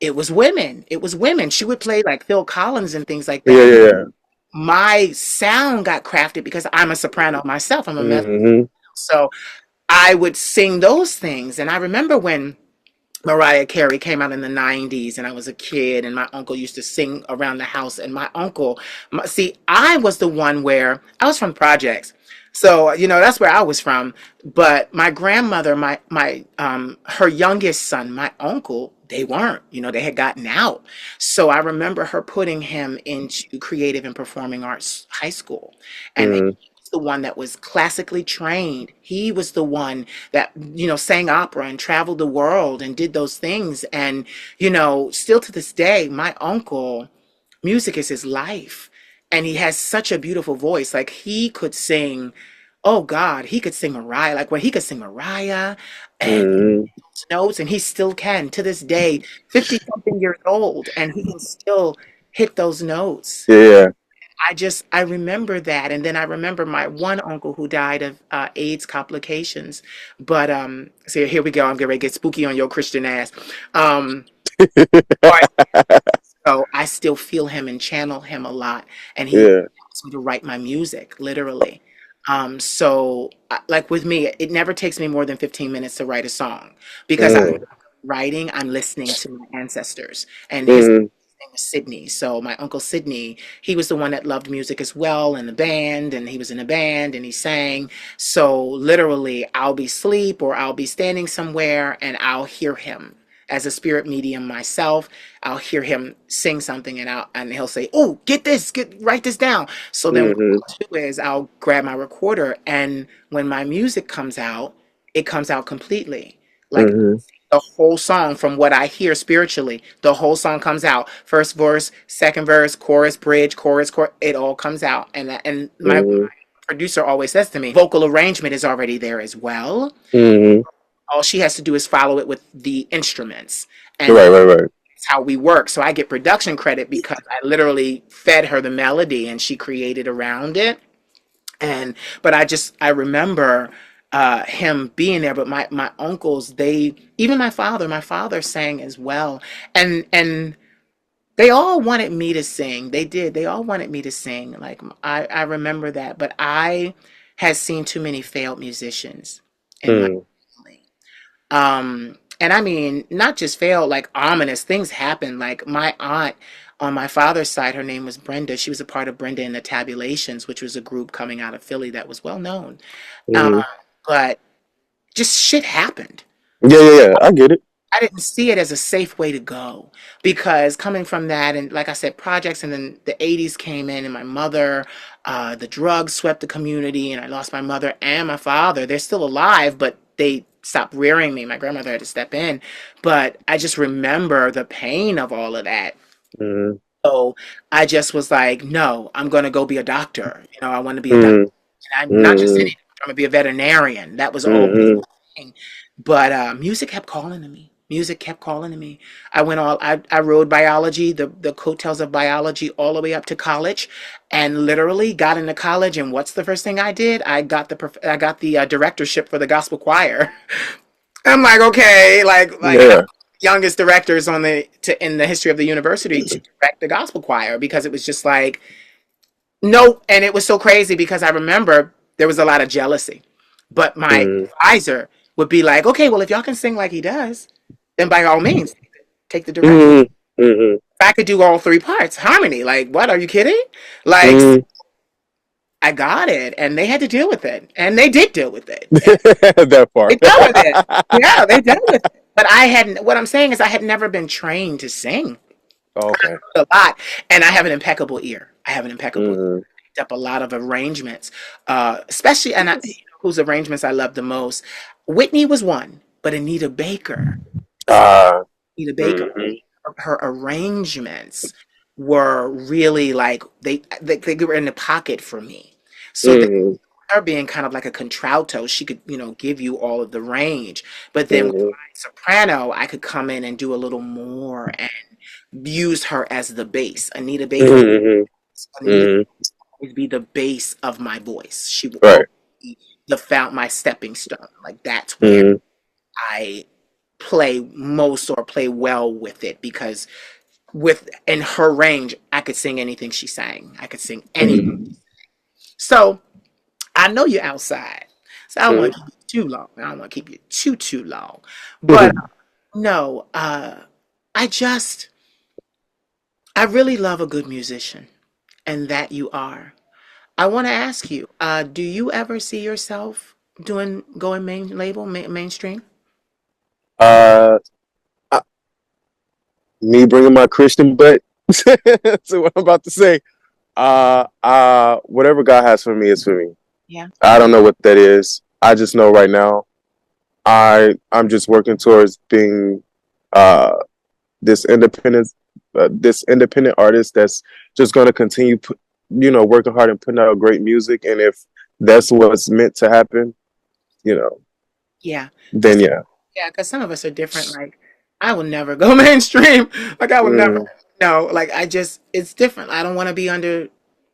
it was women. It was women. She would play like Phil Collins and things like Yeah, that. yeah, yeah. My sound got crafted because I'm a soprano myself. I'm a mezzo. Mm-hmm. So I would sing those things. And I remember when Mariah Carey came out in the 90s and I was a kid and my uncle used to sing around the house and my uncle see I was the one where I was from projects, so that's where I was from, but my grandmother, my her youngest son, my uncle, they weren't, they had gotten out. So I remember her putting him into creative and performing arts high school, and he Mm-hmm. was the one that was classically trained. He was the one that sang opera and traveled the world and did those things. And still to this day, my uncle, music is his life, and he has such a beautiful voice. Like he could sing, oh God, he could sing Mariah, like when he could sing Mariah and Mm-hmm. notes, and he still can to this day, 50 something years old, and he can still hit those notes. Yeah. I remember that. And then I remember my one uncle who died of AIDS complications. But so here we go. I'm getting ready to get spooky on your Christian ass. Um, but so I still feel him and channel him a lot, and he Yeah. helps me to write my music, literally. So like with me, it never takes me more than 15 minutes to write a song because I'm Mm-hmm. writing, I'm listening to my ancestors, and his Mm-hmm. name was Sydney. So my uncle Sydney, he was the one that loved music as well, and the band, and he was in a band and he sang. So literally, I'll be asleep or I'll be standing somewhere and I'll hear him as a spirit medium myself. I'll hear him sing something and he'll say, "Oh, write this down." So then what Mm-hmm. I'll do is I'll grab my recorder, and when my music comes out, it comes out completely. Like Mm-hmm. the whole song from what I hear spiritually, the whole song comes out. First verse, second verse, chorus, bridge, chorus, it all comes out. And my Mm-hmm. producer always says to me, vocal arrangement is already there as well. Mm-hmm. All she has to do is follow it with the instruments. And Right, right, right. that's how we work. So I get production credit because I literally fed her the melody and she created around it. And but I remember him being there. But my uncles, they, even my father sang as well. And they all wanted me to sing. They did. They all wanted me to sing. Like I remember that. But I had seen too many failed musicians in my Mm. family. And I mean, not just failed, like ominous things happened. Like my aunt on my father's side, her name was Brenda. She was a part of Brenda and the Tabulations, which was a group coming out of Philly that was well known. Um, Mm-hmm. but just shit happened. Yeah, yeah, yeah. I get it. I didn't see it as a safe way to go because coming from that, and like I said, projects, and then the 80s came in, and my mother, the drugs swept the community, and I lost my mother and my father. They're still alive, but they stopped rearing me. My grandmother had to step in. But I just remember the pain of all of that. Mm-hmm. So I just was like, no, I'm going to go be a doctor. I want to be a doctor. Mm-hmm. And I'm not just Mm-hmm. any doctor, I'm going to be a veterinarian. That was always Mm-hmm. the thing. But music kept calling to me. Music kept calling to me. I rode biology, the coattails of biology all the way up to college, and literally got into college. And what's the first thing I did? I got the directorship for the gospel choir. I'm like, okay, like how Yeah. youngest directors in the history of the university to direct the gospel choir, because it was just like, nope. And it was so crazy because I remember there was a lot of jealousy. But my Mm-hmm. advisor would be like, okay, well, if y'all can sing like he does, then by all means, take the director. Mm-hmm. Mm-hmm. I could do all three parts, harmony. Like, what? Are you kidding? Like, Mm-hmm. I got it. And they had to deal with it. And they did deal with it. And That they part. dealt with it. Yeah, they dealt with it. But what I'm saying is I had never been trained to sing Okay. a lot. And I have an impeccable ear. I have an impeccable Mm-hmm. picked up a lot of arrangements, especially, and whose arrangements I love the most. Whitney was one, but Ah. Anita Baker, Mm-hmm. her arrangements were really like they were in the pocket for me. So Mm-hmm. her being kind of like a contralto, she could give you all of the range. But then with Mm-hmm. my soprano, I could come in and do a little more and use her as the bass. Mm-hmm. Anita Mm-hmm. would be the base of my voice. She will always Right. be my stepping stone. Like that's where Mm-hmm. I play most or play well with it, because with in her range, I could sing anything she sang. I could sing anything. Mhm. So I know you're outside, so I don't want Mhm. to keep you too long. I don't want to keep you too long. But no, I just I really love a good musician, and that you are. I want to ask you, do you ever see yourself going mainstream? uh, I- Me bringing my Christian butt to what I'm about to say. Whatever God has for me is for me. Yeah. I don't know what that is. I just know right now I'm just working towards being uh this independent this independent artist that's just going to continue working hard and putting out great music, and if that's what's meant to happen, you know, Yeah. then Because yeah. yeah, because some of us are different. Like, I will never go mainstream. Like, I would never. Mm. No, like, it's different. I don't want to be under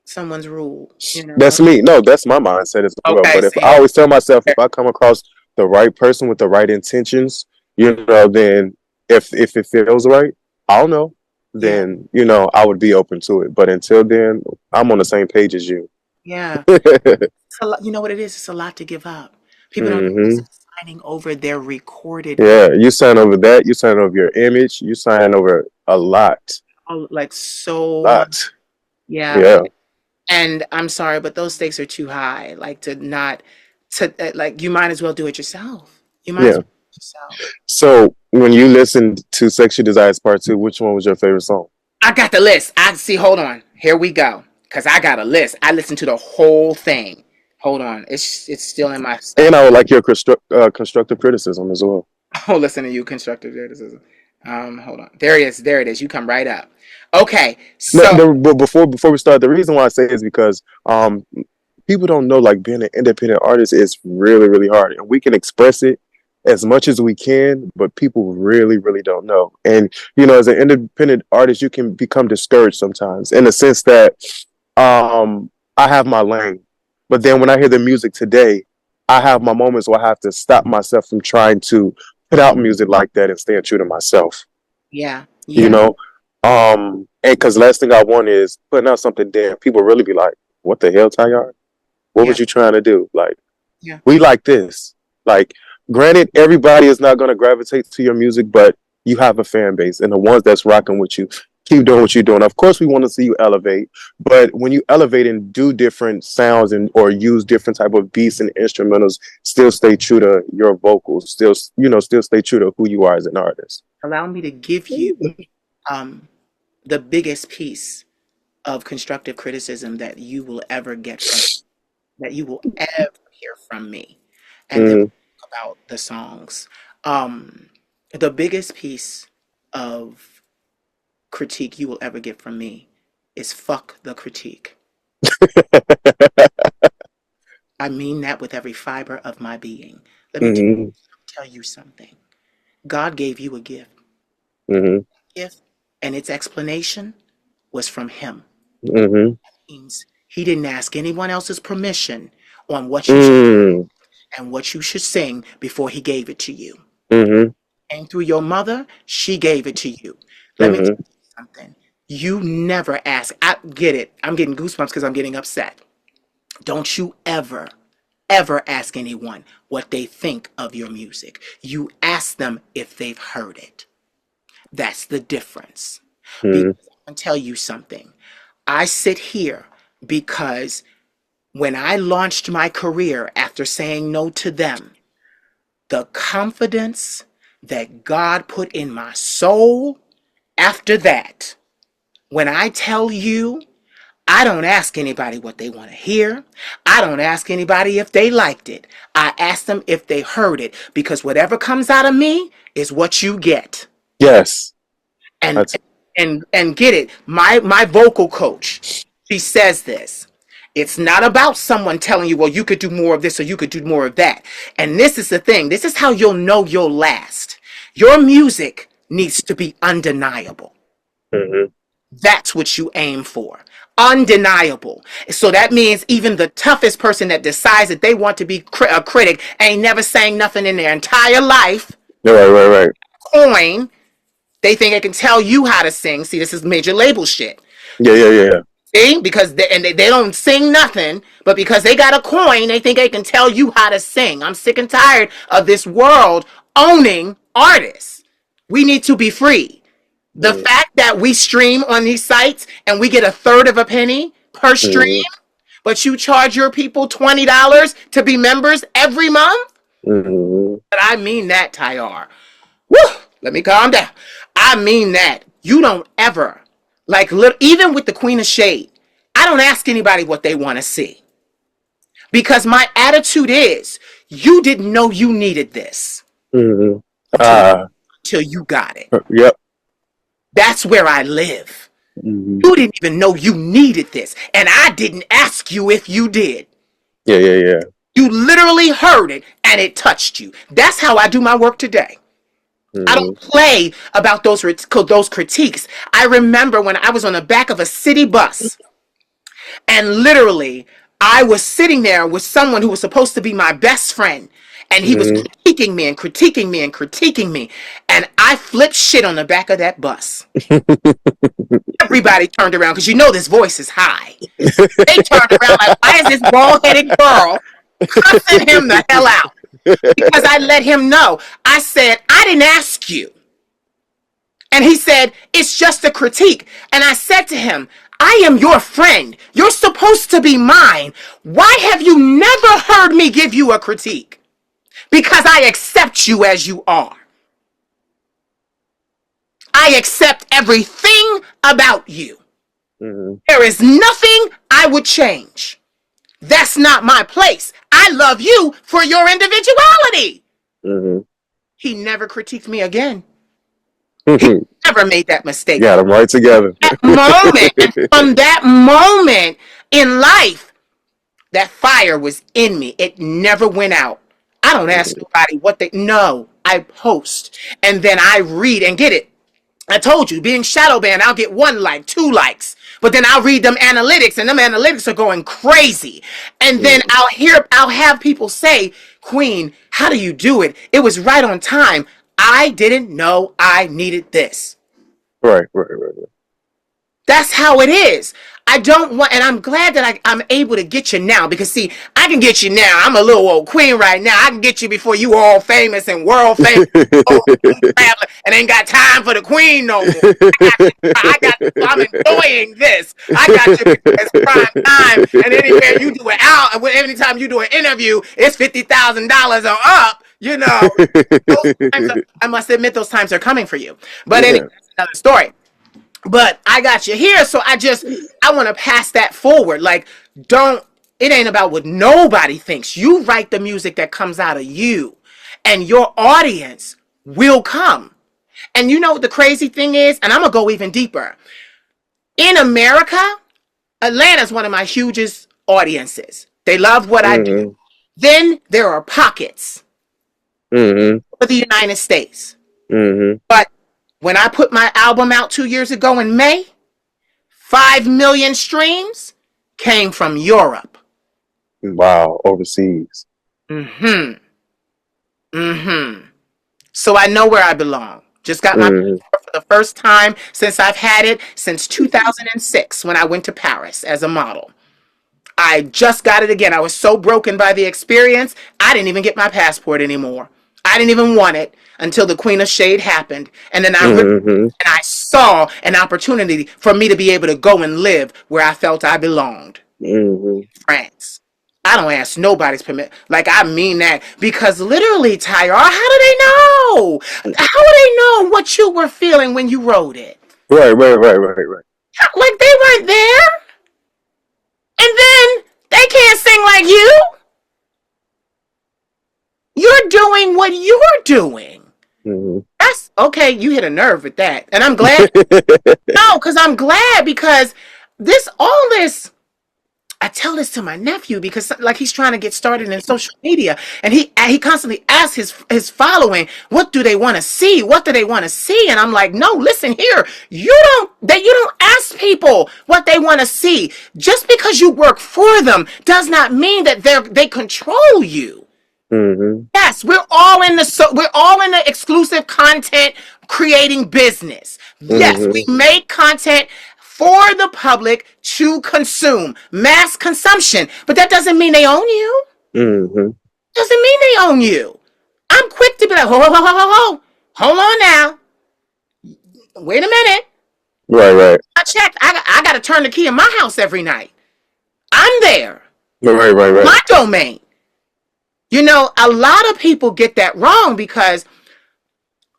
someone's rule, you know? That's me. No, that's my mindset as well. Okay, But if see, I okay. always tell myself, if I come across the right person with the right intentions, then if it feels right, I'll know. Yeah, Then I would be open to it. But until then, I'm on the same page as you. yeah. It's a lot, you know what it is? It's a lot to give up. People don't realize Hmm. it's signing over their recorded Yeah, you sign over that. You sign over your image. You sign over a lot, like so much. lot. Yeah. Yeah, And I'm sorry, but those stakes are too high. Like, to not, to, like, you might as well do it yourself. You might as yeah. well do it yourself. So when you listened to "Sexual Desires Part 2," which one was your favorite song? I got the list. I see. Hold on. Here we go. Cause I got a list. I listened to the whole thing. Hold on. It's still in my stuff. And I would like your constructive criticism as well. Oh, listen to you, constructive criticism. Hold on. There it is. There it is. You come right up. Okay. No, So but before we start, the reason why I say is because people don't know, like, being an independent artist is really really hard, and we can express it as much as we can, but people really really don't know. And as an independent artist, you can become discouraged sometimes in the sense that I have my lane, but then when I hear the music today, I have my moments where I have to stop myself from trying to put out music like that and staying true to myself. yeah, you yeah, know and because last thing I want is putting out something, damn, people really be like, what the hell, Tyard? What yeah, was you trying to do? Like, yeah. we like this. Like, granted, everybody is not going to gravitate to your music, but you have a fan base, and the ones that's rocking with you, keep doing what you're doing. Of course we want to see you elevate, but when you elevate and do different sounds and or use different type of beats and instrumentals, still stay true to your vocals, still stay true to who you are as an artist. Allow me to give you um the biggest piece of constructive criticism that you will ever get from that you will ever hear from me. And then Hmm. we'll talk about the songs. Um, the biggest piece of critique you will ever get from me is fuck the critique. I mean that with every fiber of my being. Let me Hmm. tell you something. God gave you a gift. Hmm. Gift and its explanation was from Him. Hmm. Means He didn't ask anyone else's permission on what you should Mm. and what you should sing before He gave it to you. Mhm. And through your mother, she gave it to you. Let me tell Mhm. you something. You never ask. I get it. I'm getting goosebumps because I'm getting upset. Don't you ever ask anyone what they think of your music. You ask them if they've heard it. That's the difference. Because Mhm. I can tell you something. I sit here because when I launched my career after saying no to them, the confidence that God put in my soul after that, when I tell you, I don't ask anybody what they want to hear. I don't ask anybody if they liked it. I ask them if they heard it, because whatever comes out of me is what you get. Yes. And That's. and get it. My vocal coach, she says this. It's not about someone telling you, well, you could do more of this or you could do more of that. And this is the thing. This is how you'll know you'll last. Your music needs to be undeniable. Mhm. That's what you aim for. Undeniable. So that means even the toughest person that decides that they want to be a critic ain't never sang nothing in their entire life. Right. Coin, they think they can tell you how to sing. See, this is major label shit. Yeah. See, because they don't sing nothing, but because they got a coin, they think they can tell you how to sing. I'm sick and tired of this world owning artists. We need to be free. The Mm-hmm. fact that we stream on these sites and we get a third of a penny per stream, Mm-hmm. but you charge your people $20 to be members every month? Mm-hmm. But I mean that, Tyar. Woo! Let me calm down. I mean that. You don't ever, like, even with the Queen of Shade, I don't ask anybody what they want to see. Because my attitude is, you didn't know you needed this Mm-hmm. until, until you got it. Yep. That's where I live. Mm-hmm. You didn't even know you needed this. And I didn't ask you if you did. Yeah. You literally heard it and it touched you. That's how I do my work today. I Mm-hmm. don't play about those critiques. I remember when I was on the back of a city bus and literally I was sitting there with someone who was supposed to be my best friend. And he was Mm-hmm. critiquing me and critiquing me and critiquing me. And I flipped shit on the back of that bus. Everybody turned around because you know this voice is high. They turned around like, why is this bald-headed girl cussing him the hell out? Because I let him know. I said, I didn't ask you. And he said, it's just a critique. And I said to him, I am your friend. You're supposed to be mine. Why have you never heard me give you a critique? Because I accept you as you are. I accept everything about you. Mm-hmm. There is nothing I would change. That's not my place. I love you for your individuality. Mm-hmm. He never critiqued me again. He Mm-hmm. never made that mistake. Got them right together. That moment, and from that moment in life, that fire was in me. It never went out. I don't ask nobody what they know. I post and then I read and get it. I told you, being shadow banned, I'll get 1 like, 2 likes. But then I'll read them analytics and them analytics are going crazy. And then I'll have people say, Queen, how do you do it? It was right on time. I didn't know I needed this. Right. That's how it is. I don't want, and I'm glad that I'm able to get you now because see, I can get you now. I'm a little old queen right now. I can get you before you all famous and world famous and ain't got time for the queen no more. I'm enjoying this. I got you because it's prime time, and anywhere you do it out, and anytime you do an interview, it's $50,000 or up. You know, I must admit those times are coming for you. But anyway, that's another story. But I got you here, so I want to pass that forward. Like, it ain't about what nobody thinks. You write the music that comes out of you, and your audience will come. And you know what the crazy thing is? And I'm going to go even deeper. In America, Atlanta's one of my hugest audiences. They love what I do. Then there are pockets for the United States. But when I put my album out 2 years ago in May, 5 million streams came from Europe. Wow, overseas. So I know where I belong. Just got my passport for the first time since I've had it since 2006 when I went to Paris as a model. I just got it again. I was so broken by the experience, I didn't even get my passport anymore. I didn't even want it until the Queen of Shade happened. And then I saw an opportunity for me to be able to go and live where I felt I belonged. France. I don't ask nobody's permission. Like, I mean that. Because literally, Tyra, how do they know? How do they know what you were feeling when you wrote it? Right. Like, they weren't there. And then they can't sing like you. You're doing what you're doing. That's okay. You hit a nerve with that. And I'm glad. No, because I'm glad because all this, I tell this to my nephew because like he's trying to get started in social media and he constantly asks his following, what do they want to see? What do they want to see? And I'm like, no, listen here. You don't ask people what they want to see. Just because you work for them does not mean that they control you. Mm-hmm. Yes, we're all in the exclusive content creating business. Yes, we Mm-hmm. make content for the public to consume, mass consumption, but that doesn't mean they own you. Mm-hmm. Doesn't mean they own you. I'm quick to be like, hold on now, wait a minute. Right, right. I checked. I got to turn the key in my house every night. I'm there, Right, right, right. my domain. You know, a lot of people get that wrong because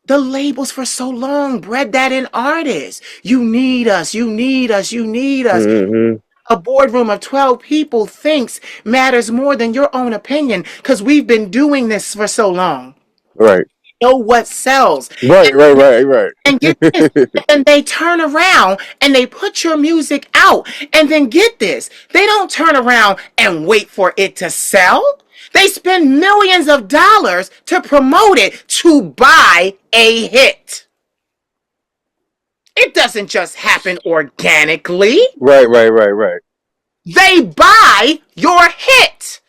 the labels for so long bred that in artists. You need us, you need us, you need us. Mm-hmm. A boardroom of 12 people thinks matters more than your own opinion because we've been doing this for so long. Right. Know what sells. Right, right, right, And get this. right. And they turn around and they put your music out. And then get this. They don't turn around and wait for it to sell. They spend millions of dollars to promote it to buy a hit. It doesn't just happen organically. Right, right, right, right. They buy your hit.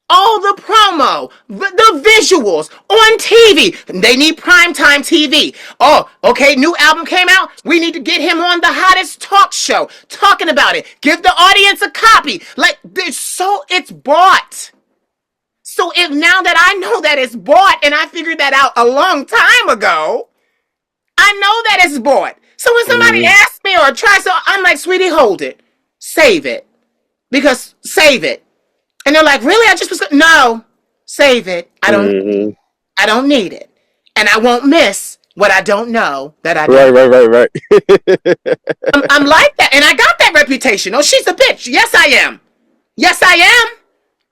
All the promo, the visuals on TV. They need primetime TV. Oh, okay, new album came out. We need to get him on the hottest talk show talking about it. Give the audience a copy. Like, it's bought. So if now that I know that it's bought and I figured that out a long time ago, I know that it's bought. So when somebody Mm-hmm. asks me or tries to, I'm like, sweetie, hold it. Save it. Because save it. And they're like, really? I just was no, save it. Mm-hmm. I don't need it. And I won't miss what I don't know that I Right, don't. right, right, right. I'm like that. And I got that reputation. Oh, she's a bitch. Yes, I am. Yes, I am.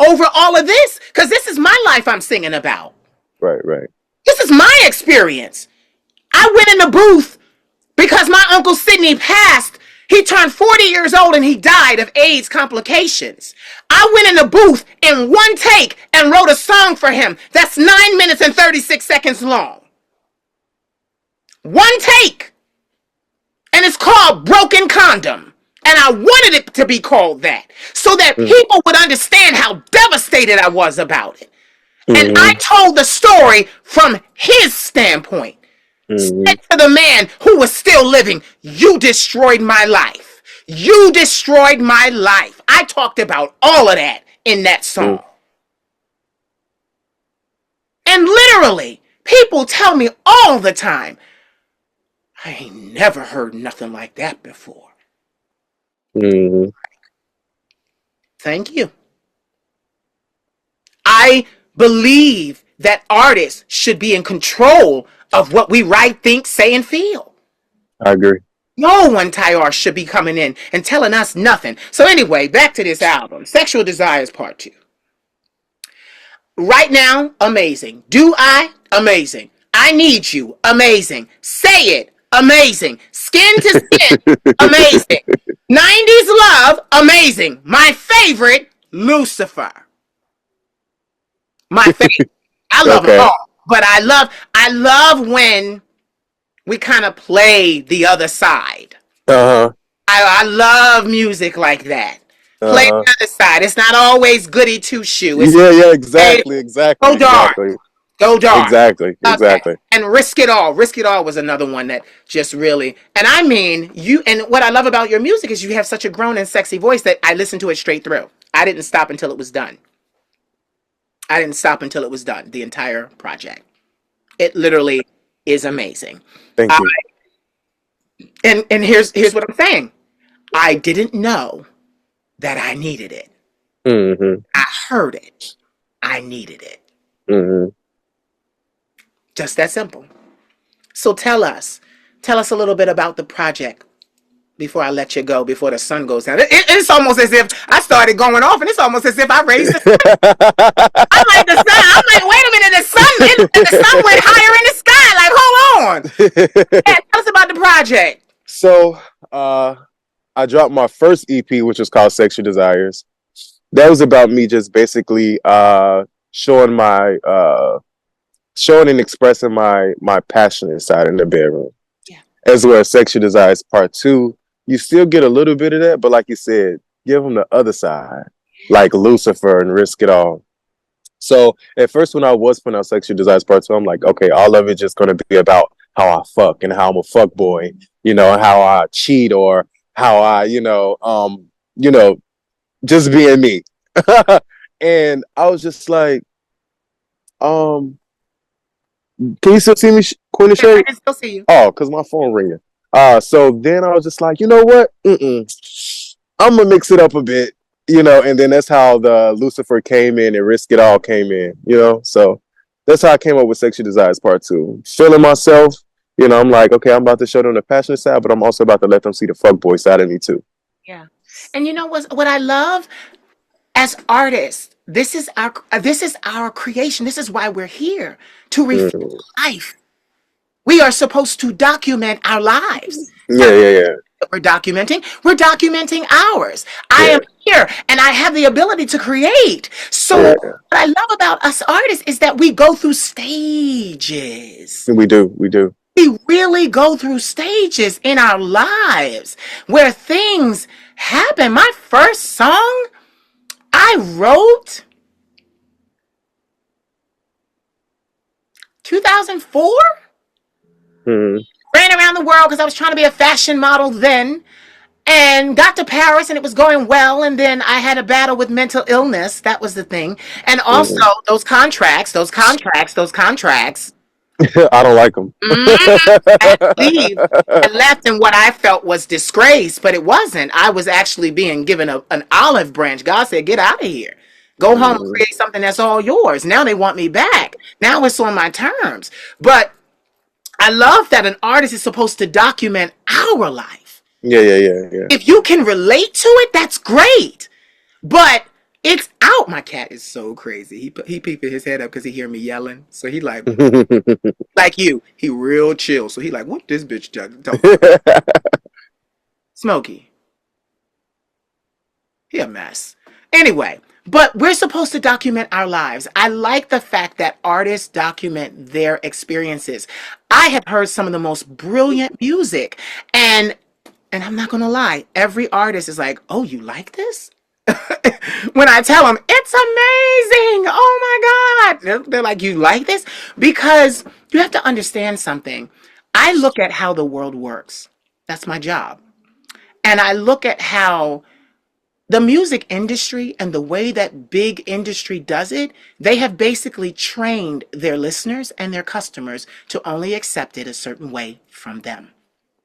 Over all of this. Because this is my life I'm singing about. Right, right. This is my experience. I went in the booth because my Uncle Sidney passed. He turned 40 years old and he died of AIDS complications. I went in the booth in one take and wrote a song for him that's 9 minutes and 36 seconds long. One take. And it's called Broken Condom. And I wanted it to be called that so that people would understand how devastated I was about it. And I Mm-hmm. told the story from his standpoint. Mm-hmm. Said to the man who was still living, you destroyed my life. You destroyed my life. I talked about all of that in that song. And literally, people tell me all the time, I ain't never heard nothing like that before. Mm-hmm. Thank you. I believe that artists should be in control of what we write, think, say, and feel. I agree. No one, Tyar, should be coming in and telling us nothing. So anyway, back to this album, Sexual Desires Part 2. Right now, amazing. Do I? Amazing. I Need You, amazing. Say It, amazing. Skin to Skin, amazing. 90s Love, amazing. My favorite, Lucifer. My favorite. I love them Okay. all. But I love when we kind of play the other side. Uh-huh. I love music like that. Play Uh-huh. the other side. It's not always goody two shoe. It's Yeah, yeah, hey, exactly, exactly, go dark, exactly. go dark. Exactly, Okay. exactly. And Risk It All. Risk It All was another one that just really, and I mean, you, and what I love about your music is you have such a grown and sexy voice that I listened to it straight through. I didn't stop until it was done. I didn't stop until it was done, the entire project. It literally is amazing. Thank Uh, you. and here's what I'm saying. I didn't know that I needed it. Mm-hmm. I heard it. I needed it. Mm-hmm. Just that simple. So tell us a little bit about the project before I let you go, before the sun goes down. It's almost as if I started going off, and it's almost as if I raised the sun. I'm like the sun. I'm like, wait a minute, the sun went higher in the sky. Like, hold on. Yeah, tell us about the project. So, I dropped my first EP, which was called Sexual Desires. That was about me just basically showing my showing and expressing my passionate side in the bedroom. Yeah. As well as Sexual Desires Part 2, you still get a little bit of that, but like you said, give them the other side, like Lucifer and Risk It All. So at first, when I was putting out Sexual Desires Part Two, I'm like, okay, all of it just gonna be about how I fuck and how I'm a fuck boy, how I cheat or how I, you know, just being me. And I was just like, um, can you still see me, Queen of Yes, I Shade? can still see you. Oh, cause my phone ringing. So then I was just like, you know what? I'm gonna mix it up a bit, and then that's how the Lucifer came in and Risk It All came in. So that's how I came up with Sexual Desires Part Two. Feeling myself, I'm like, okay, I'm about to show them the passionate side, but I'm also about to let them see the fuckboy side of me too. Yeah. And you know what I love as artists, this is our creation. This is why we're here, to reflect Mm. life. We are supposed to document our lives. It's Yeah, not yeah, yeah, that we're documenting ours. I am yeah, here and I have the ability to create. So yeah. what I love about us artists is that we go through stages. We do, we do. We really go through stages in our lives where things happen. My first song I wrote 2004. Mm. Ran around the world because I was trying to be a fashion model then, and got to Paris and it was going well. And then I had a battle with mental illness. That was the thing. And also Mm. those contracts. I don't like them. I had to leave. I left in what I felt was disgrace, but it wasn't. I was actually being given an olive branch. God said, get out of here. Go home and Mm. create something that's all yours. Now they want me back. Now it's on my terms. But I love that an artist is supposed to document our life. Yeah, yeah, yeah, yeah. If you can relate to it, that's great. But it's out. My cat is so crazy. He peeping his head up because he hear me yelling. So he like you. He real chill. So he like, what this bitch talking about? Smokey. He a mess. Anyway, but we're supposed to document our lives. I like the fact that artists document their experiences. I have heard some of the most brilliant music, and I'm not gonna lie, every artist is like, "Oh, you like this?" When I tell them it's amazing, oh my God, they're like, "You like this?" Because you have to understand something. I look at how the world works. That's my job, and I look at how the music industry and the way that big industry does it, they have basically trained their listeners and their customers to only accept it a certain way from them.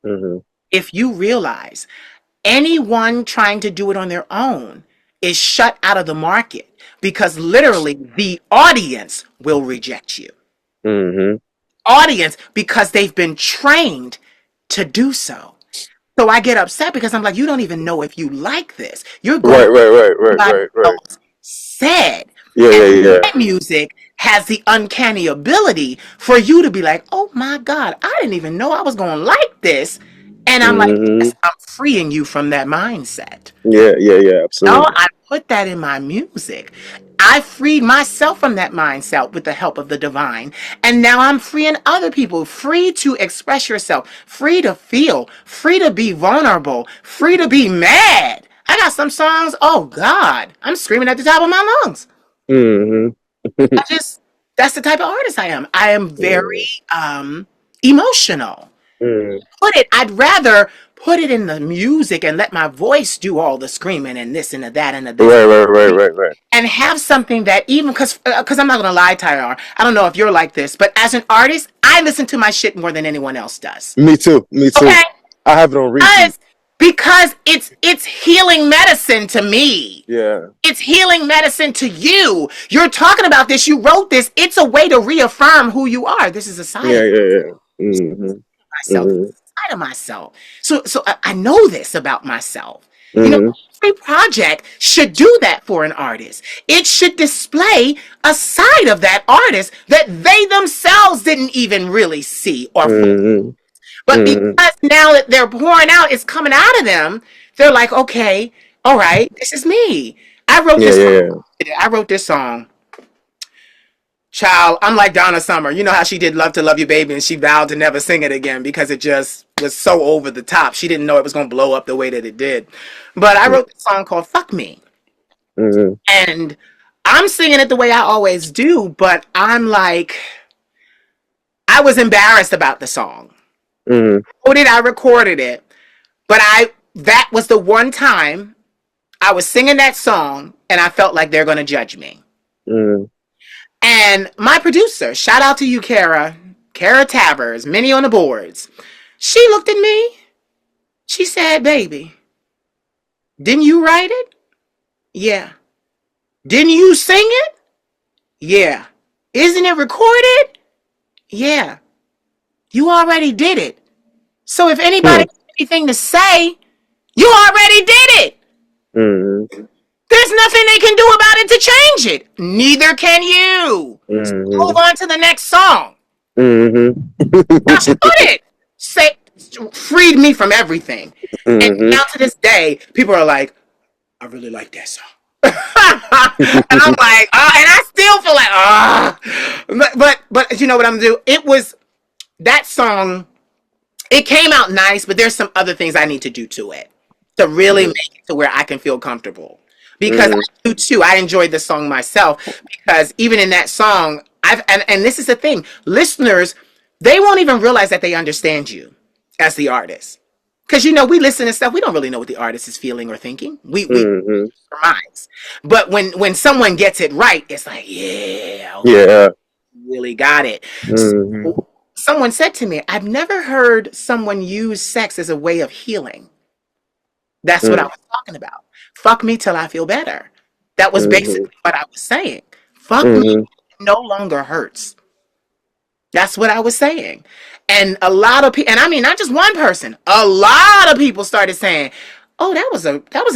Mhm. If you realize anyone trying to do it on their own is shut out of the market because literally the audience will reject you. Mhm. Audience, because they've been trained to do so. So I get upset because I'm like, you don't even know if you like this. You're Right, going right, right, right, somebody right, right. else said. Yeah, And yeah, yeah. my music has the uncanny ability for you to be like, oh my God, I didn't even know I was going to like this. And I'm like, Mhm. yes, I'm freeing you from that mindset. Yeah, yeah, yeah. No, Absolutely. I put that in my music. I freed myself from that mindset with the help of the divine. And now I'm freeing other people, free to express yourself, free to feel, free to be vulnerable, free to be mad. I got some songs, oh God, I'm screaming at the top of my lungs. Mhm. I just, that's the type of artist I am. I am Mhm. very emotional. Mhm. I'd rather put it in the music and let my voice do all the screaming and this and the that and the this Right, right, right, right, right. and have something that even because I'm not gonna lie, Tyra, I don't know if you're like this, but as an artist, I listen to my shit more than anyone else does. Me too. Me too. Okay, I have it on repeat. because it's healing medicine to me. Yeah. It's healing medicine to you. You're talking about this. You wrote this. It's a way to reaffirm who you are. This is a side of Yeah, yeah, yeah. Mhm. myself. This Mhm. is a side of myself. So I know this about myself. You know, Mhm. every project should do that for an artist. It should display a side of that artist that they themselves didn't even really see or Mhm. but Mhm. because now that they're pouring out, it's coming out of them, they're like, okay, all right, this is me. I wrote Yeah, this yeah, song. yeah. I wrote this song. Child, I'm like Donna Summer. You know how she did Love to Love You Baby and she vowed to never sing it again because it just was so over the top. She didn't know it was going to blow up the way that it did. But I wrote this song called Fuck Me. Mhm. And I'm singing it the way I always do, but I'm like, I was embarrassed about the song. Mm, I recorded it, but that was the one time I was singing that song and I felt like they're going to judge me. mm, And my producer, shout out to you, Kara Tavers, many on the boards. She looked at me. She said, baby, didn't you write it? Yeah. Didn't you sing it? Yeah. Isn't it recorded? Yeah. You already did it. So if anybody mm, has anything to say, you already did it. mm, There's nothing they can do about it to change it. Neither can you. So move mm, on to the next song. mm, That's it. Say, freed me from everything. And mm, now to this day, people are like, I really like that song. And I'm like, and I still feel like, but you know what I'm gonna do? It was that song. It came out nice, but there's some other things I need to do to it to really make it to where I can feel comfortable. Because mm, I do too. I enjoyed the song myself because even in that song, and this is the thing, listeners, they won't even realize that they understand you as the artist. Because we listen to stuff, we don't really know what the artist is feeling or thinking. We mm. surmise. But when someone gets it right, it's like, yeah, okay, Yeah. really got it. Mm, So someone said to me, I've never heard someone use sex as a way of healing. That's what I mm, was talking about. Fuck me till I feel better. That was mm, basically what I was saying. Fuck me mm, no longer hurts. That's what I was saying. And a lot of people, and I mean not just one person, a lot of people started saying, "Oh, that was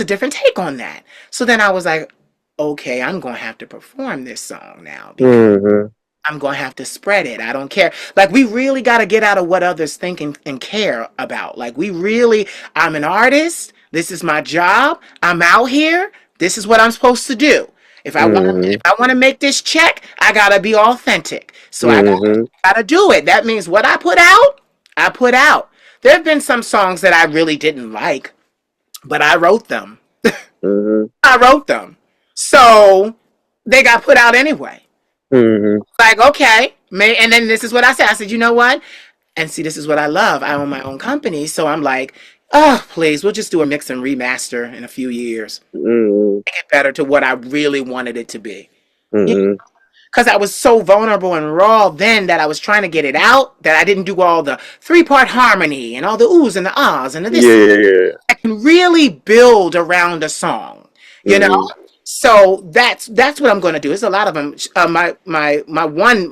a different take on that." So then I was like, "Okay, I'm going to have to perform this song now because mm, I'm going to have to spread it. I don't care." Like, we really got to get out of what others think and care about. Like, I'm an artist. This is my job. I'm out here. This is what I'm supposed to do. If I want to make this check, I got to be authentic. So mm, I got to do it. That means what I put out, I put out. There have been some songs that I really didn't like, but I wrote them. mm, I wrote them. So they got put out anyway. mm, Like, okay, and then this is what I said. I said, you know what? And see, this is what I love. I own my own company, so I'm like, oh, please, we'll just do a mix and remaster in a few years, mm, make it better to what I really wanted it to be. mm. Because I was so vulnerable and raw then that I was trying to get it out, that I didn't do all the 3-part harmony and all the oohs and the ahs and the Yeah, this. yeah, yeah. I can really build around a song, you know. Mm, So that's what I'm going to do. There's a lot of them.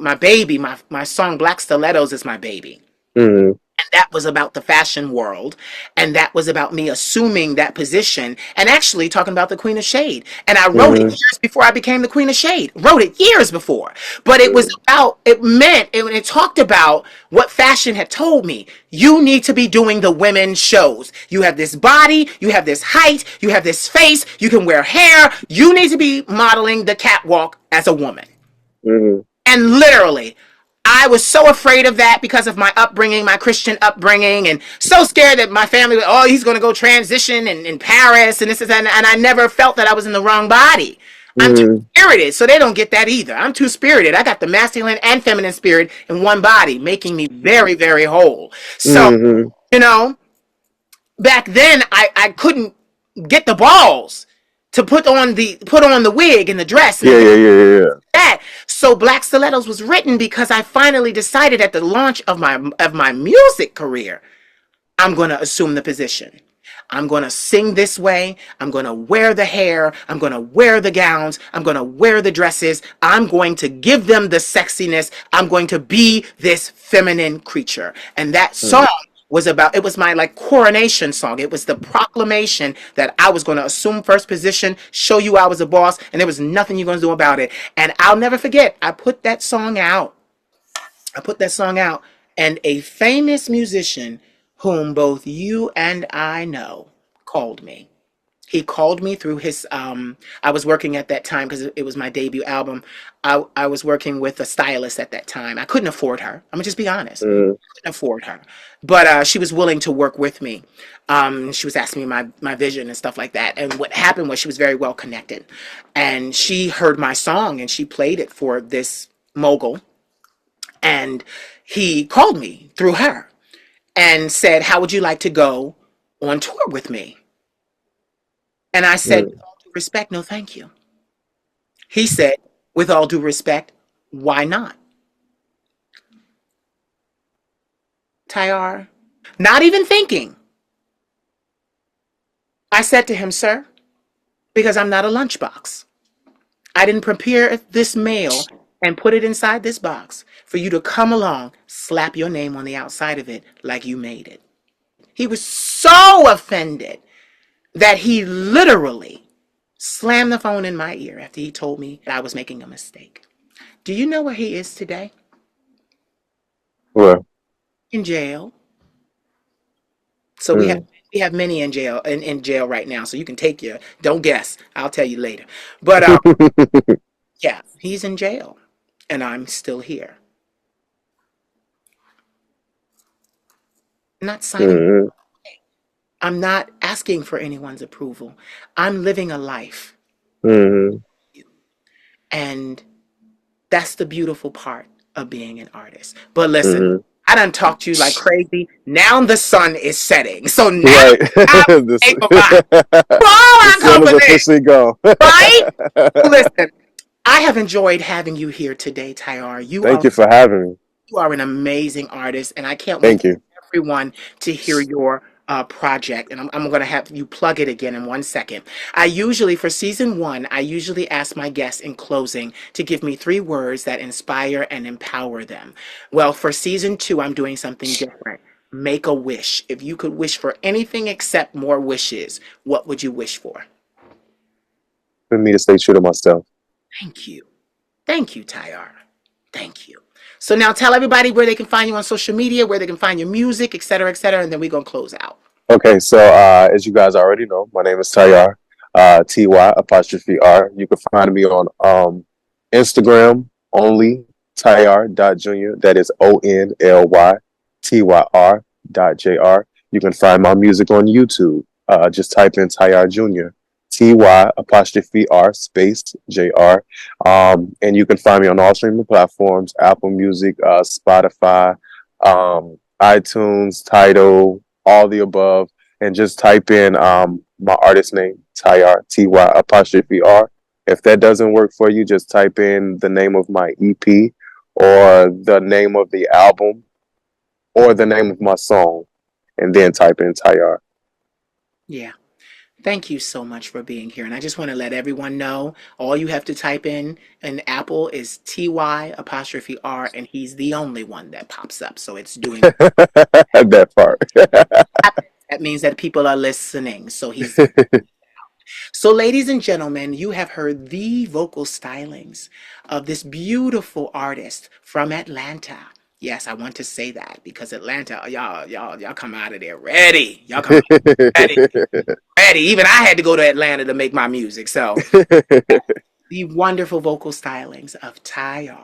My baby, my song Black Stilettos is my baby. mm, And that was about the fashion world. And that was about me assuming that position and actually talking about the Queen of Shade. And I wrote it mm, years before I became the Queen of Shade. Wrote it years before. But it was about, it talked about what fashion had told me. You need to be doing the women's shows. You have this body, you have this height, you have this face, you can wear hair. You need to be modeling the catwalk as a woman. mm, And literally, I was so afraid of that because of my upbringing, my Christian upbringing, and so scared that my family, oh, he's going to go transition in Paris and this is and I never felt that I was in the wrong body. I'm too mm, spirited, so they don't get that either. I'm too spirited. I got the masculine and feminine spirit in one body, making me very, very whole. So, mm. you know, back then I couldn't get the balls to put on the wig and the dress and Yeah, the yeah, yeah, yeah, yeah. that. So Black Stilettos was written because I finally decided at the launch of my music career, I'm going to assume the position. I'm going to sing this way. I'm going to wear the hair. I'm going to wear the gowns. I'm going to wear the dresses. I'm going to give them the sexiness. I'm going to be this feminine creature. And that Mm, song it was my like coronation song. It was the proclamation that I was going to assume first position, show you I was a boss, and there was nothing you're going to do about it. And I'll never forget, I put that song out. And a famous musician whom both you and I know called me. He called me through his I was working at that time because it was my debut album. I was working with a stylist at that time. I couldn't afford her. I'm gonna just be honest. Mm, Couldn't afford her, but she was willing to work with me. She was asking me my vision and stuff like that. And what happened was she was very well connected, and she heard my song and she played it for this mogul, and he called me through her and said, "How would you like to go on tour with me?" And I said, mm, "With all due respect, no, thank you." He said, "With all due respect, why not?" Tyar, not even thinking, I said to him, "Sir, because I'm not a lunchbox. I didn't prepare this mail and put it inside this box for you to come along, slap your name on the outside of it like you made it." He was so offended that he literally slammed the phone in my ear after he told me that I was making a mistake. Do you know where he is today? well, In jail. So mm. we have many in jail in jail right now. So you can take your don't guess. I'll tell you later. But yeah, he's in jail, and I'm still here. I'm not signing. Mm, I'm not asking for anyone's approval. I'm living a life, mm, and that's the beautiful part of being an artist. But listen, mm. I done talked to you like crazy. Now the sun is setting. So now Right. I This, pay for my the foreign sun is company, officially gone. right? Listen, I have enjoyed having you here today, Tyar. Thank you for having me. You are an amazing artist, and I can't wait Thank for you. everyone to hear your project. And I'm going to have you plug it again in 1 second. I usually, for season one, I usually ask my guests in closing to give me 3 words that inspire and empower them. Well, for season two, I'm doing something different. Make a wish. If you could wish for anything except more wishes, what would you wish for? For me to stay true to myself. Thank you. Thank you, Tyar. Thank you. So now tell everybody where they can find you on social media, where they can find your music, et cetera, and then we're going to close out. Okay, so as you guys already know, my name is Tyar, Ty apostrophe R. You can find me on Instagram only, Tyr.Jr. That is ONLYTYR.JR. You can find my music on YouTube. Just type in Tyr Jr. TY apostrophe R space JR. And you can find me on all streaming platforms, Apple Music, Spotify, iTunes, Tidal, all the above, and just type in my artist name, Tyr, TY apostrophe R. If that doesn't work for you, just type in the name of my EP or the name of the album or the name of my song, and then type in Tyr. Yeah. Thank you so much for being here. And I just want to let everyone know all you have to type in Apple is TY apostrophe R, and he's the only one that pops up. So it's doing That part. that means that people are listening. So he's so, ladies and gentlemen, you have heard the vocal stylings of this beautiful artist from Atlanta. Yes, I want to say that because Atlanta, y'all come out of there ready. Y'all come out ready, ready. Even I had to go to Atlanta to make my music. So, the wonderful vocal stylings of Tyar.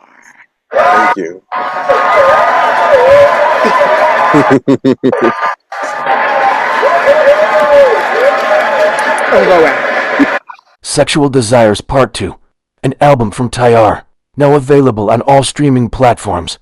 Thank you. Oh, go ahead. Sexual Desires Part 2, an album from Tyar, now available on all streaming platforms.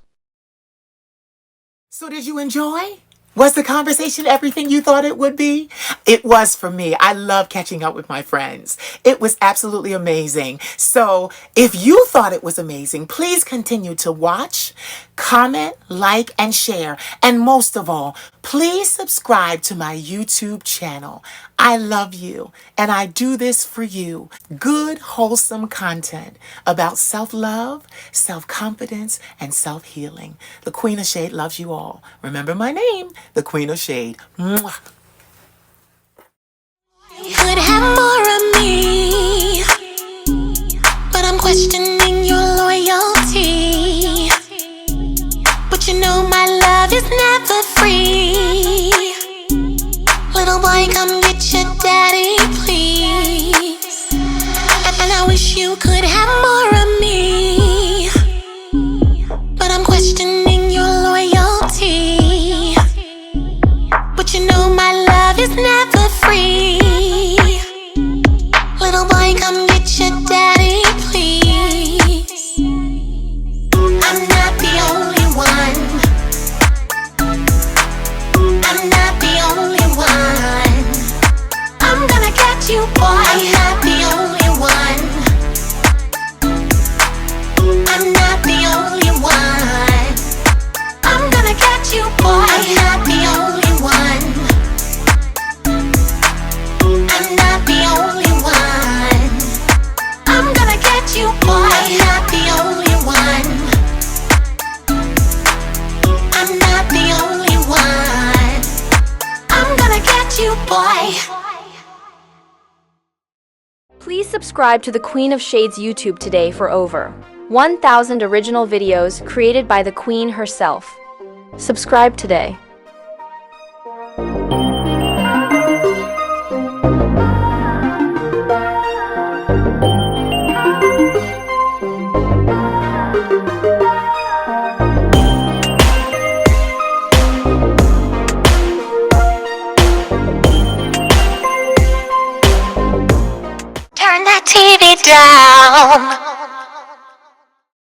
So, did you enjoy? Was the conversation everything you thought it would be? It was for me. I love catching up with my friends. It was absolutely amazing. So if you thought it was amazing, please continue to watch, comment, like, and share. And most of all, please subscribe to my YouTube channel. I love you, and I do this for you. Good, wholesome content about self-love, self-confidence, and self-healing. The Queen of Shade loves you all. Remember my name, the Queen of Shade. Mwah. You could have more of me, but I'm questioning your loyalty. But you know my love is never free. Little boy, come get your daddy, please. have more of me, but I'm questioning your loyalty. But you know my love is never free. Little boy, come get your daddy, please. I'm not the only one. I'm not the only one. I'm gonna catch you, boy. I'm not the only one. I'm not the only one. I'm gonna catch you, boy. I'm not the only one. I'm not the only one. I'm gonna catch you, boy. I'm not the only one. I'm not the only one. I'm gonna catch you, boy. Please subscribe to the Queen of Shades YouTube today for over 1,000 original videos created by the Queen herself. Subscribe today. Turn that TV down.